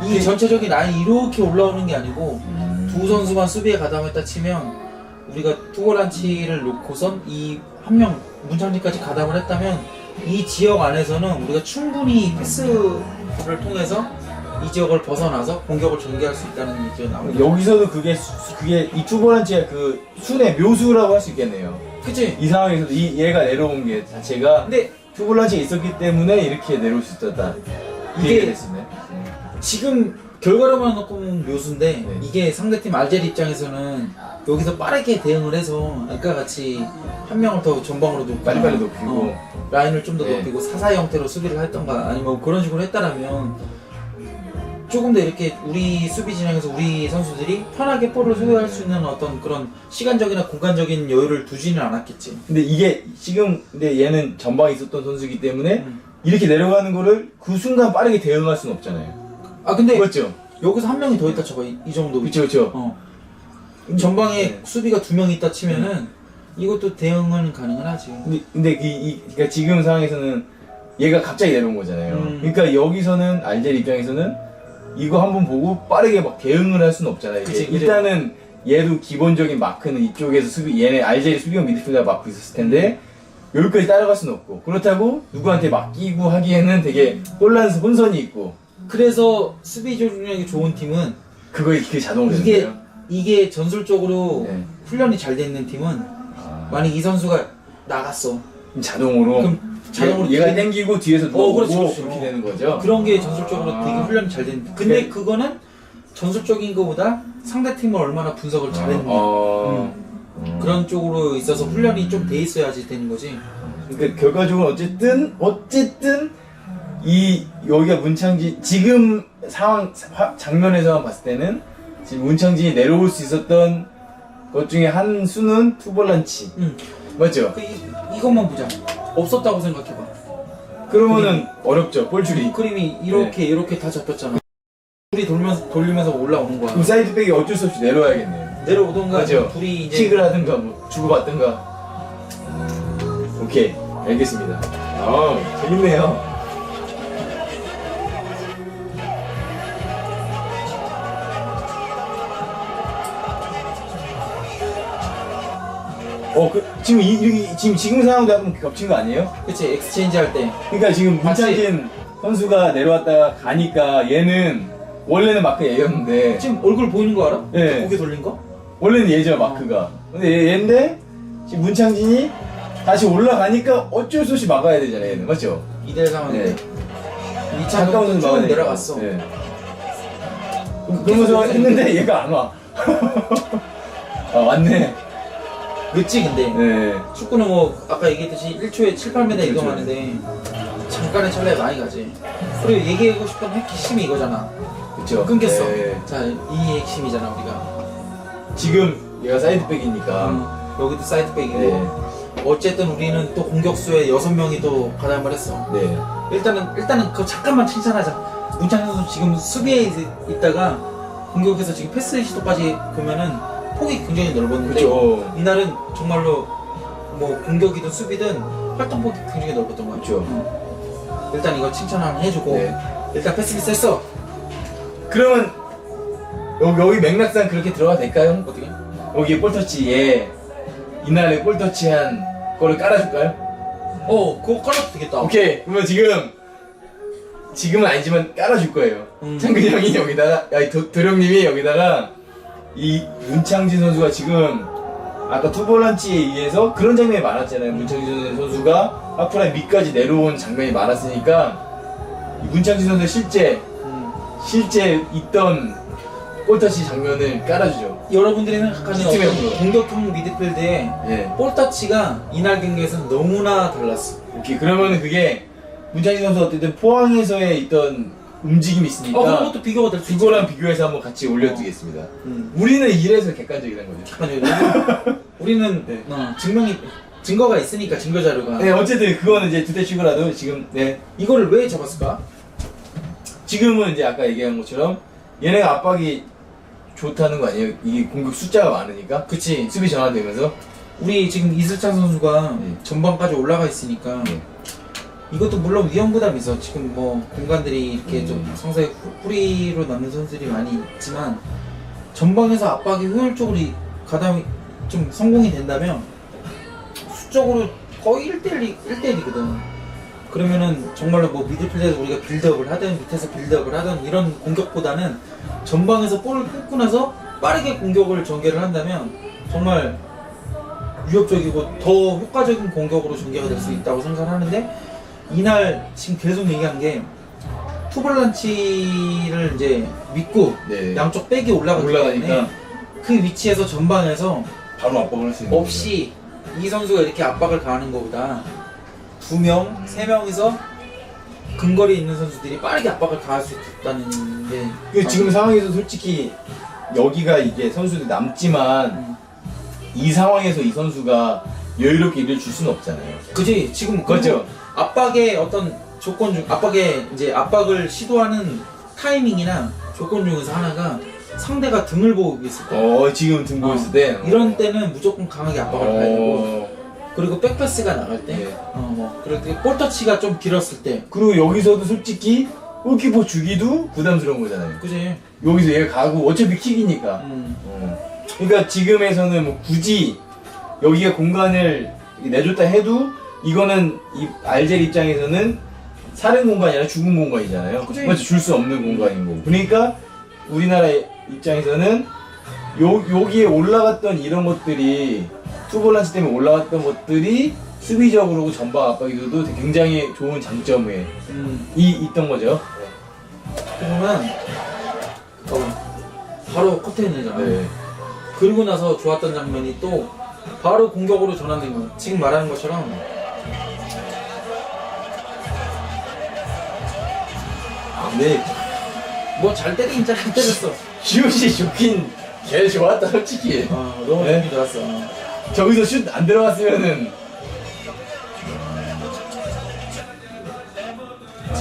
이 전체적인 라인이 이렇게 올라오는 게 아니고 두 선수만 수비에 가담했다 치면 우리가 투볼란치를 놓고선 이 한 명 문창진까지 가담을 했다면 이 지역 안에서는 우리가 충분히 패스를 통해서 이 지역을 벗어나서 공격을 전개할 수 있다는 얘기가 나옵니다. 여기서도 그게 이 투볼란치가 그 순의 묘수라고 할 수 있겠네요. 그치? 이 상황에서도 얘가 내려온 게 자체가 근데 투볼란치가 있었기 때문에 이렇게 내려올 수 있었다. 이게 됐네. 지금 결과로만 놓고 보면 묘수인데 네. 이게 상대팀 알제리 입장에서는 여기서 빠르게 대응을 해서 아까 같이 한 명을 더 전방으로 높이고 빨리빨리 높이고 라인을 좀 더 네. 높이고 사사의 형태로 수비를 했던가 아니면 뭐 그런 식으로 했다라면 조금 더 이렇게 우리 수비 진영에서 우리 선수들이 편하게 볼을 소유할 수 있는 어떤 그런 시간적이나 공간적인 여유를 두지는 않았겠지. 근데 이게 지금 근데 얘는 전방에 있었던 선수이기 때문에 이렇게 내려가는 거를 그 순간 빠르게 대응할 수는 없잖아요. 아 근데 맞죠? 여기서 한 명이 더 있다 쳐봐 이 정도. 그쵸. 전방에 네. 수비가 2명 있다 치면은 이것도 대응은 가능은 하지. 근데 그러니까 지금 상황에서는 얘가 갑자기 내려온 거잖아요. 그러니까 여기서는 알제리 입장에서는 이거 한번 보고 빠르게 막 대응을 할 수는 없잖아요. 그치, 그치. 일단은 얘도 기본적인 마크는 이쪽에서 얘네 알제리 수비형 미드필더가 맡고 있었을 텐데 여기까지 따라갈 수는 없고 그렇다고 누구한테 맡기고 하기에는 되게 혼선이 있고 그래서 수비 조직력이 좋은 팀은 그게 자동으로 되는 거예요? 이게 전술적으로 네. 훈련이 잘 돼 있는 팀은 만약 이 선수가 나갔어. 그럼 자동으로 그럼 자동으로 얘가 되게- 땡기고 뒤에서 누가 그렇지, 오고 그렇지. 그렇게 되는 거죠? 그런 게 전술적으로 되게 훈련이 잘 된. 근데 네. 그거는 전술적인 거보다 상대 팀을 얼마나 분석을 잘했느냐 그런 쪽으로 있어서 훈련이 좀 돼 있어야지 되는 거지. 그러니까 결과적으로 어쨌든 이 여기가 문창진 지금 장면에서만 봤을 때는 지금 문창진이 내려올 수 있었던 것 중에 한 수는 투볼란치 맞죠? 이것만 보자. 없었다고 생각해봐. 그러면은 어렵죠. 볼줄이. 그림이 이렇게 다 잡혔잖아. 불이 돌리면서 올라오는 거야. 그럼 사이드백이 어쩔 수 없이 내려와야겠네요. 내려오던가 맞죠? 불이 이제 킥을 하든가 뭐 주고받든가. 오케이, 알겠습니다. 재밌네요. 지금 상황도 한번 겹친 거 아니에요? 그치 엑스체인지 할 때. 그러니까 지금 같이- 문창진 선수가 내려왔다가 가니까 얘는 원래는 마크 얘였는데 지금 얼굴 보이는 거 알아? 네. 고개 돌린 거? 원래는 얘죠 마크가. 근데 얘인데 지금 문창진이 다시 올라가니까 어쩔 수 없이 막아야 되잖아요. 얘는 맞죠? 2대1 상황인데. 네. 이차는 가까운 쭉 내려갔어. 네. 그러면서 했는데 얘가 안 와. 왔네. 늦지 근데. 네. 축구는 뭐 아까 얘기했듯이 1초에 7, 8m 그렇죠. 이동하는데 잠깐의 찰나에 많이 가지. 그리고 얘기하고 싶은 핵심이 이거잖아. 그쵸. 끊겼어. 네. 자, 이 핵심이잖아 우리가. 지금 얘가 사이드백이니까. 여기도 사이드백이고. 네. 어쨌든 우리는 또 공격수에 6명이 또 가담을 했어. 네. 일단은 그거 잠깐만 칭찬하자. 문창현 선수 지금 수비에 있다가 공격에서 지금 패스 시도까지 보면은 폭이 굉장히 넓었는데 그쵸. 이날은 정말로 뭐 공격이든 수비든 활동폭이 굉장히 넓었던 것 같아. 그쵸. 일단 이거 칭찬 하나 해주고 네. 일단 패스 미스 했어. 그러면 여기 맥락상 그렇게 들어가도 될까요? 어떻게? 여기 볼터치 얘 이날에 볼터치한 거를 깔아줄까요? 그거 깔아도 되겠다. 오케이. 그러면 지금은 아니지만 깔아줄 거예요. 창근 형이 여기다가 도령님이 여기다가 이 문창진 선수가 지금 아까 투볼란치에 의해서 그런 장면이 많았잖아요. 문창진 선수가 하프라인 밑까지 내려온 장면이 많았으니까 이 문창진 선수의 실제 있던 볼터치 장면을 깔아주죠. 여러분들이 생각하는 시스템으로. 어떤 공격형 미드필드의 예. 볼터치가 이날 경기에서는 너무나 달랐어. 오케이. 그러면은 그게 문창진 선수 어쨌든 포항에서의 있던 움직임이 있으니까 그런 것도 비교가 될 수 있지. 그거랑 비교해서 한번 같이 올려두겠습니다. 음. 우리는 이래서 객관적이라는 거죠. 아니, 우리는 네. 증거가 있으니까 증거 자료가. 네, 어쨌든 그거는 이제 두대 치고라도 지금 이거를 왜 잡았을까? 지금은 이제 아까 얘기한 것처럼 얘네가 압박이 좋다는 거 아니에요? 이게 공격 숫자가 많으니까 그치. 수비 전환되면서 우리 지금 이슬찬 선수가 네. 전반까지 올라가 있으니까 네. 이것도 물론 위험 부담이 있어. 지금 뭐 공간들이 이렇게 좀 상당히 후리로 남는 선수들이 많이 있지만 전방에서 압박이 효율적으로 가담이 좀 성공이 된다면 수적으로 거의 1대1이거든. 그러면은 정말로 뭐 미드필드에서 우리가 빌드업을 하든 밑에서 빌드업을 하든 이런 공격보다는 전방에서 볼을 끊고 나서 빠르게 공격을 전개를 한다면 정말 위협적이고 더 효과적인 공격으로 전개가 될 수 있다고 생각을 하는데 이날 지금 계속 얘기한 게 투볼란치를 이제 믿고 네. 양쪽 백이 올라가기 때문에 올라가니까 그 위치에서 전방에서 바로 압박을 할 수 있는 없이 이 선수가 이렇게 압박을 가하는 것보다 2명, 3명이서 근거리 있는 선수들이 빠르게 압박을 가할 수 있다는 게 그 지금 상황에서 솔직히 여기가 이게 선수들이 남지만 이 상황에서 이 선수가 여유롭게 일을 줄 수는 없잖아요. 그지 지금 그렇죠. 압박의 어떤 조건 중 압박을 시도하는 타이밍이나 조건 중에서 하나가 상대가 등을 보고 있을 거야. 지금 등 보였을 때 이런 때는 무조건 강하게 압박을 가야 되고 그리고 백패스가 나갈 때 네. 그럴 때 볼터치가 좀 길었을 때 그리고 여기서도 솔직히 골키퍼 주기도 부담스러운 거잖아요. 그지 여기서 얘가 가고 어차피 킥이니까. 그러니까 지금에서는 뭐 굳이 여기가 공간을 내줬다 해도 이거는 이 알젤 입장에서는 살은 공간이 아니라 죽은 공간이잖아요. 그치. 맞죠? 줄 수 없는 공간인 거고. 그러니까 우리나라 입장에서는 여기에 올라갔던 이런 것들이 투볼란치 때문에 올라갔던 것들이 수비적으로 전방 압박에서도 굉장히 좋은 장점에 있던 거죠. 그러면 바로 커튼이잖아. 네. 그리고 나서 좋았던 장면이 또 바로 공격으로 전환된 거. 지금 말하는 것처럼 네. 뭐 잘 때리긴 잘 때렸어. 슛이 좋긴 개 좋았다 솔직히. 너무 네. 좋긴 좋았어. 저기서 슛 안 들어갔으면은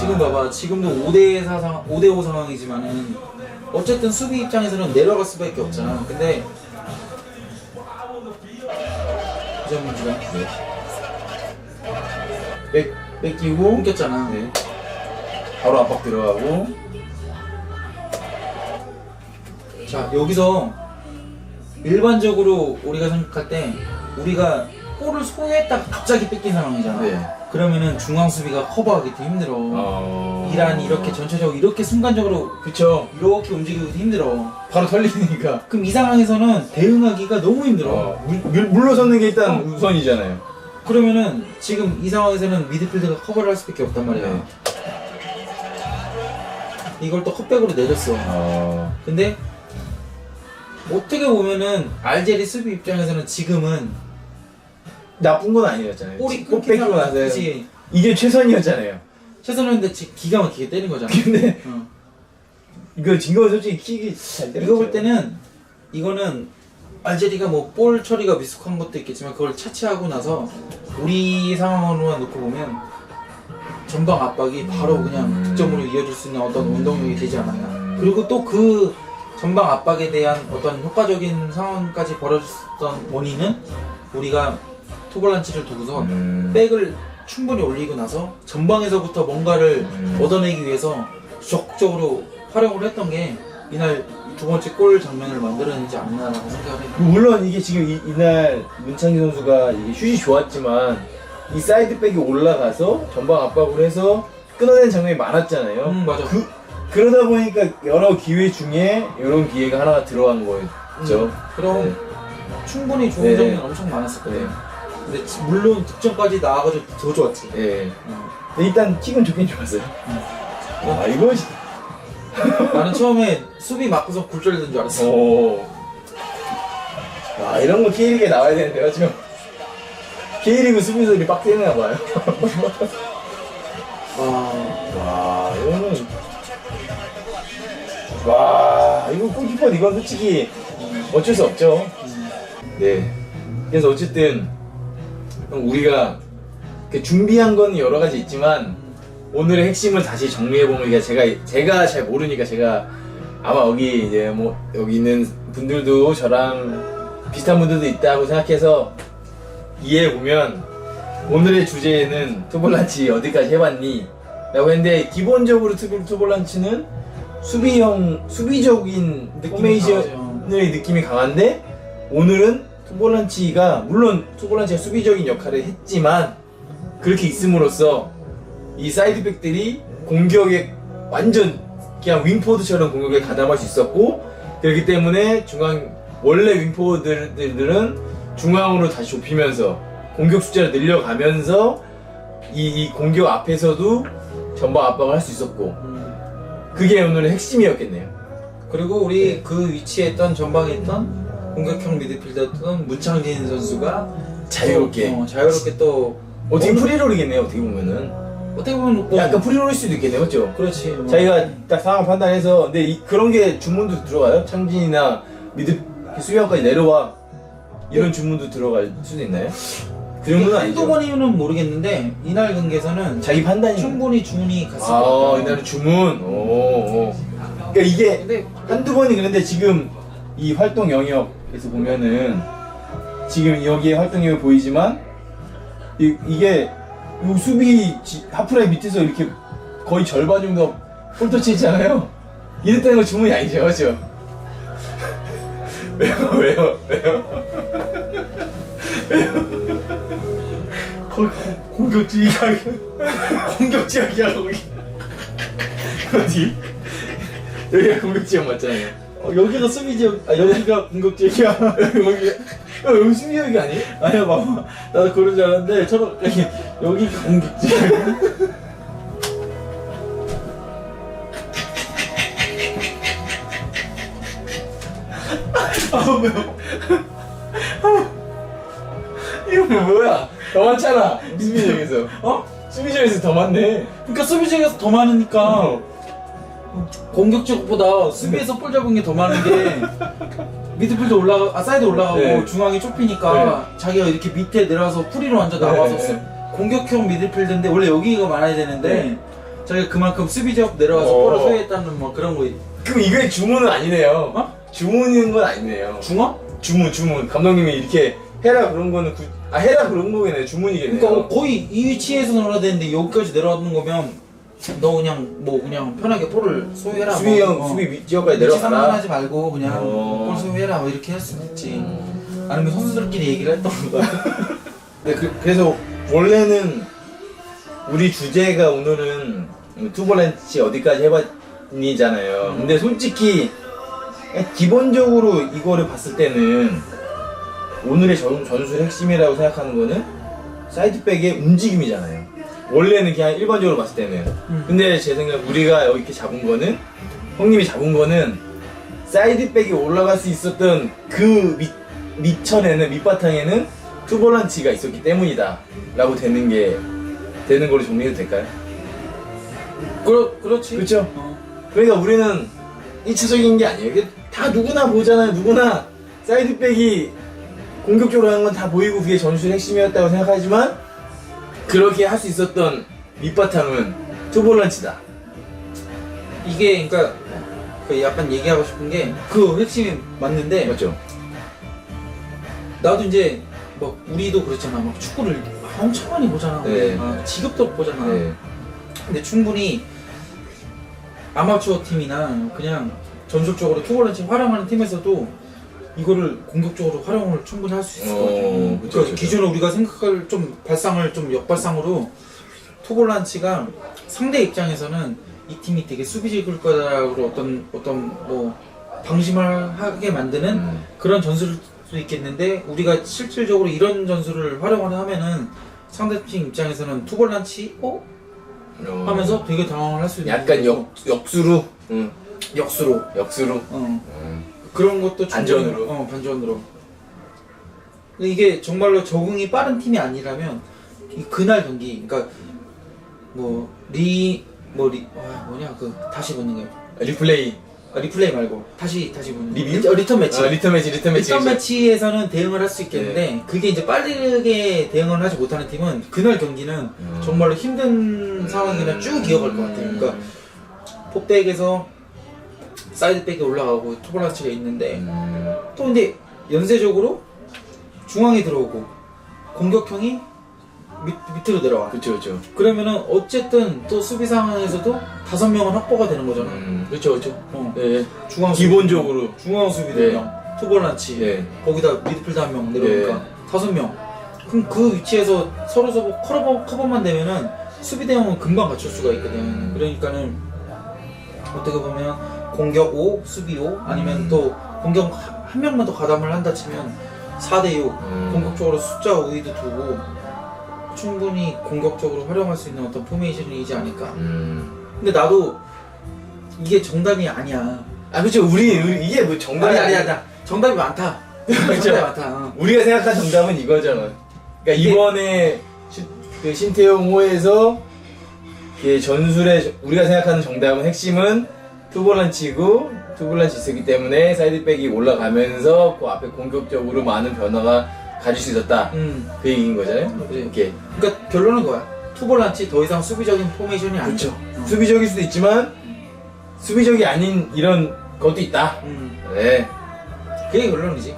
지금 봐봐. 지금도 5대5 상황이지만은 어쨌든 수비 입장에서는 내려갈 수밖에 없잖아. 근데 이정민지가 뺏기고 끊겼잖아. 네. 바로 압박 들어가고. 자, 여기서 일반적으로 우리가 생각할 때 우리가 볼을 소유했다가 갑자기 뺏긴 상황이잖아. 네. 그러면은 중앙 수비가 커버하기 도 힘들어. 이란이 이렇게 전체적으로 이렇게 순간적으로 그쵸. 이렇게 움직이기도 힘들어. 바로 털리니까. 그럼 이 상황에서는 대응하기가 너무 힘들어. 물러서는 게 일단 우선이잖아요. 그러면은 지금 이 상황에서는 미드필드가 커버를 할 수밖에 없단 말이야. 네. 이걸 또 컵백으로 내줬어. 근데 어떻게 보면은 알제리 수비 입장에서는 지금은 나쁜 건 아니었잖아요. 볼이 꼭 뺏기고 나서 그치. 이게 최선이었잖아요. 최선했는데 기가 막히게 때린 거잖아. 근데 어. 이거 진거 솔직히 킥이 잘 때렸죠. 이거 볼 때는 이거는 알제리가 뭐 볼 처리가 미숙한 것도 있겠지만 그걸 차치하고 나서 우리 상황으로만 놓고 보면 전방 압박이 바로 그냥 득점으로 이어질 수 있는 어떤 원동력이 되지 않았나. 그리고 또 그 전방 압박에 대한 어떤 효과적인 상황까지 벌어졌던 원인은 우리가 토볼란치를 두고서 백을 충분히 올리고 나서 전방에서부터 뭔가를 얻어내기 위해서 적극적으로 활용을 했던 게 이날 두 번째 골 장면을 만들어내지 않나라고 생각을 해요. 물론 이게 지금 이날 문창기 선수가 이게 슛이 좋았지만 이 사이드백이 올라가서 전방 압박을 해서 끊어낸 장면이 많았잖아요. 맞아. 그러다 보니까 여러 기회 중에 이런 기회가 하나가 들어간 거였죠. 그럼 네. 충분히 좋은 네. 장면 엄청 많았었거든. 네. 근데 물론 득점까지 나와가지고 더 좋았지. 예. 근데 일단 킥은 좋긴 좋았어요. 아 이거 나는 처음에 수비 맞고서 굴절된 줄 알았어. 오. 아 이런 거 K리그에 나와야 되는데요 지금. K리그 수비수들이 빡세나 봐요. 와 이거는 와 이거 골키퍼 이건 솔직히 어쩔 수 없죠. 네. 그래서 어쨌든 우리가 준비한 건 여러 가지 있지만 오늘의 핵심을 다시 정리해 보면 이게 제가 잘 모르니까 제가 아마 여기 이제 뭐 여기 있는 분들도 저랑 비슷한 분들도 있다고 생각해서 이해해 보면 오늘의 주제는 투볼란치 어디까지 해봤니? 라고 했는데 기본적으로 투볼란치는 수비적인 포메이션의 느낌이 강한데 오늘은 투볼란치가 물론 투볼란치가 수비적인 역할을 했지만 그렇게 있음으로써 이 사이드백들이 공격에 완전 그냥 윙포드처럼 공격에 가담할 수 있었고 그렇기 때문에 원래 윙포드들은 중앙으로 다시 좁히면서 공격 숫자를 늘려가면서 이 공격 앞에서도 전방 압박을 할 수 있었고 그게 오늘의 핵심이었겠네요. 그리고 우리 그 위치에 있던 전방에 있던 공격형 미드필더였던 문창진 선수가 자유롭게 또 어떻게 프리롤이겠네요. 어떻게 보면은 어떻게 보면 약간 프리롤일 수도 있겠네요. 맞죠? 그렇지. 자기가 딱 상황 판단해서 근데 그런 게 주문도 들어가요? 창진이나 미드 수비형까지 내려와 이런 주문도 들어갈 수도 있나요? 그 정도는 아니죠. 한두 번이면 모르겠는데 이날 경기에서는 자기 판단이 충분히 주문이 갔을 것 같아요. 이날은 주문. 그러니까 이게 근데 한두 번이 그런데 지금 이 활동 영역에서 보면은 지금 여기에 활동 영역이 보이지만 이게 이 수비 하프라인 밑에서 이렇게 거의 절반 정도 폴터치 있잖아요. 이랬다는 건 주문이 아니죠, 그렇죠? 왜요? 공격지역이야 거기. 어디? 여기가 공격지역 맞잖아요. 여기가 수비지역, 여기가 공격지역이야. 여기 수비지역이 아니에요? 아니야, 봐봐. 나도 그런 줄 알았는데 여기가 공격지역. 이거 뭐야? 더 많잖아. 수비지역에서. 수비지역에서 더 많네. 그러니까 수비지역에서 더 많으니까 공격지역보다 수비에서 볼 잡은 게 더 많은 게 미드필드 사이드 올라가고 네. 중앙이 좁히니까 자기가 이렇게 밑에 내려와서 프리로 앉아 나와서 네. 공격형 미드필드인데 원래 여기가 많아야 되는데 자기가 그만큼 수비적 내려와서 볼을 소유했다는 뭐 그런 거. 그럼 이게 주문은 아니네요. 주문인 건 아니네요. 중어? 주문. 감독님이 이렇게 해라 그런 거는 해라 그런 거겠네요. 주문이겠네요. 그러니까 거의 이 위치에서 놀아야 되는데 여기까지 내려오는 거면 너 그냥 편하게 볼을 소유해라. 수비 지역까지 위치 내려가라. 상관하지 말고 그냥 볼 소유해라 뭐 이렇게 할 수는 있지. 아니면 선수들끼리 얘기를 했던 거야. 네, 그래서 원래는 우리 주제가 오늘은 투볼란치 어디까지 해봤니잖아요. 근데 솔직히 기본적으로 이거를 봤을 때는 오늘의 전술의 핵심이라고 생각하는 거는 사이드백의 움직임이잖아요. 원래는 그냥 일반적으로 봤을 때는. 근데 제 생각 우리가 이렇게 잡은 거는 형님이 잡은 거는 사이드백이 올라갈 수 있었던 그 밑바탕에는 투볼란치가 있었기 때문이다 라고 되는 걸로 정리해도 될까요? 그렇지. 그렇죠? 그러니까 우리는 1차적인 게 아니에요. 이게 다 누구나 보잖아요. 누구나 사이드백이 공격적으로 하는 건 다 보이고 그게 전술의 핵심이었다고 생각하지만 그렇게 할 수 있었던 밑바탕은 투볼란치다. 이게 그러니까 그 약간 얘기하고 싶은 게 그 핵심이 맞는데 맞죠? 나도 이제 막 우리도 그렇잖아. 막 축구를 엄청 많이 보잖아. 네. 지겹도록 보잖아. 네. 근데 충분히 아마추어 팀이나 그냥 전술적으로 투볼란치 활용하는 팀에서도 이거를 공격적으로 활용을 충분히 할 수 있을 것 같아요. 그러니까 기존에 우리가 생각할 좀 발상을 좀 역발상으로 투볼란치가 상대 입장에서는 이 팀이 되게 수비적일 거다라고 어떤 뭐 방심을 하게 만드는 그런 전술일 수도 있겠는데 우리가 실질적으로 이런 전술을 활용을 하면은 상대팀 입장에서는 투볼란치 하면서 되게 당황을 할 수 있는 약간 역수로 역수로 그런 것도 반전으로. 반전으로. 근데 이게 정말로 적응이 빠른 팀이 아니라면 그날 경기 그러니까 다시 보는 거예요. 리플레이 리플레이 말고 다시 보는 리뷰? 리턴 매치. 리턴 매치에서는 대응을 할 수 있겠는데 그게 이제 빠르게 대응을 하지 못하는 팀은 그날 경기는 정말로 힘든 상황이나 쭉 이어갈 것 같아요. 그러니까 폭백에서 사이드백이 올라가고 투볼란치가 있는데 또 근데 연쇄적으로 중앙에 들어오고 공격형이 밑으로 내려와. 그쵸. 그러면은 어쨌든 또 수비 상황에서도 5명은 확보가 되는 거잖아. 그쵸. 네. 중앙 기본적으로 중앙 수비 4명, 투볼란치, 네. 거기다 미드필드 1명 내려오니까 5명. 그럼 그 위치에서 서로 커버만 되면은 수비 대응은 금방 갖출 수가 있거든. 그러니까는 어떻게 보면 공격 5, 수비 5 아니면 또 공격 한 명만 더 가담을 한다 치면 4대6 공격적으로 숫자 우위도 두고 충분히 공격적으로 활용할 수 있는 어떤 포메이션이지 않을까. 근데 나도 이게 정답이 아니야. 그쵸. 우리 이게 뭐 정답이 아니야. 정답이 많다. 정답이 많다. 우리가 생각한 정답은 이거잖아. 그러니까 이번에 그 신태용 호에서 전술의 우리가 생각하는 정답은 핵심은 투볼란치고 투볼란치 있었기 때문에 사이드백이 올라가면서 그 앞에 공격적으로 많은 변화가 가질 수 있었다. 그 얘기인 거잖아요. 오케이. 그러니까 결론은 거야. 투볼란치 더 이상 수비적인 포메이션이 아니죠. 수비적일 수도 있지만 수비적이 아닌 이런 것도 있다. 네. 그게 결론이지.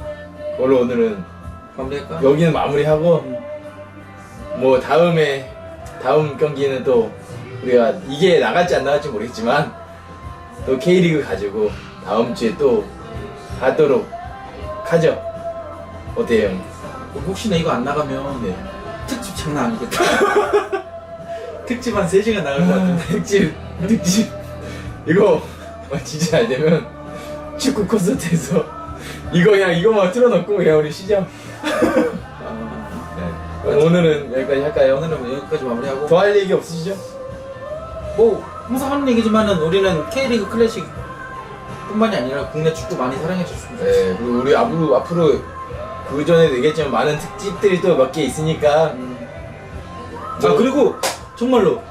그걸로 오늘은 마무리할까? 여기는 마무리하고 뭐 다음 경기는 또 우리가 이게 나갈지 안 나갈지 모르겠지만 또 K리그 가지고 다음 주에 또 하도록 하죠. 어때요? 혹시나 이거 안 나가면 네. 특집 장난 아니겠다. 특집 한 3시간 나갈 것 같은데. 특집 이거 진짜 잘 되면 축구 콘서트에서 이거만 틀어놓고 그냥 우리 쉬죠. 네. 오늘은 여기까지 할까요? 오늘은 여기까지 마무리하고 더 할 얘기 없으시죠? 뭐 항상 하는 얘기지만은 우리는 K리그 클래식 뿐만이 아니라 국내 축구 많이 사랑해 주셨으면 좋겠어요. 네. 그리고 우리 앞으로 그 전에도 얘기했지만 많은 특집들이 또 몇 개 있으니까. 그리고 정말로 네.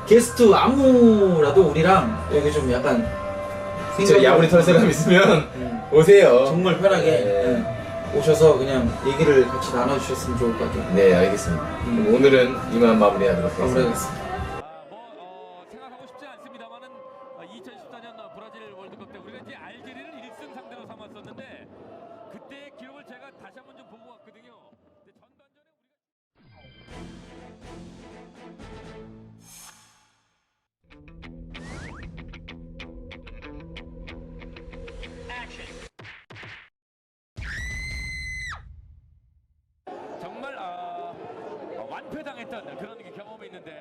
게스트 아무라도 우리랑 여기 좀 약간 저 야구리 털 사람 있으면 오세요. 정말 편하게 네. 오셔서 그냥 얘기를 같이 나눠주셨으면 좋을 것 같아요. 네, 알겠습니다. 그럼 오늘은 이만 마무리하도록 하겠습니다. 마무리하겠습니다. 2014년 브라질 월드컵 때 우리가 이제 알제리를 1승 상대로 삼았었는데 그때 기록을 제가 다시 한번 좀 보고 왔거든요. 근데 전반전에 우리가 정말 완패당했던 그런 경험이 있는데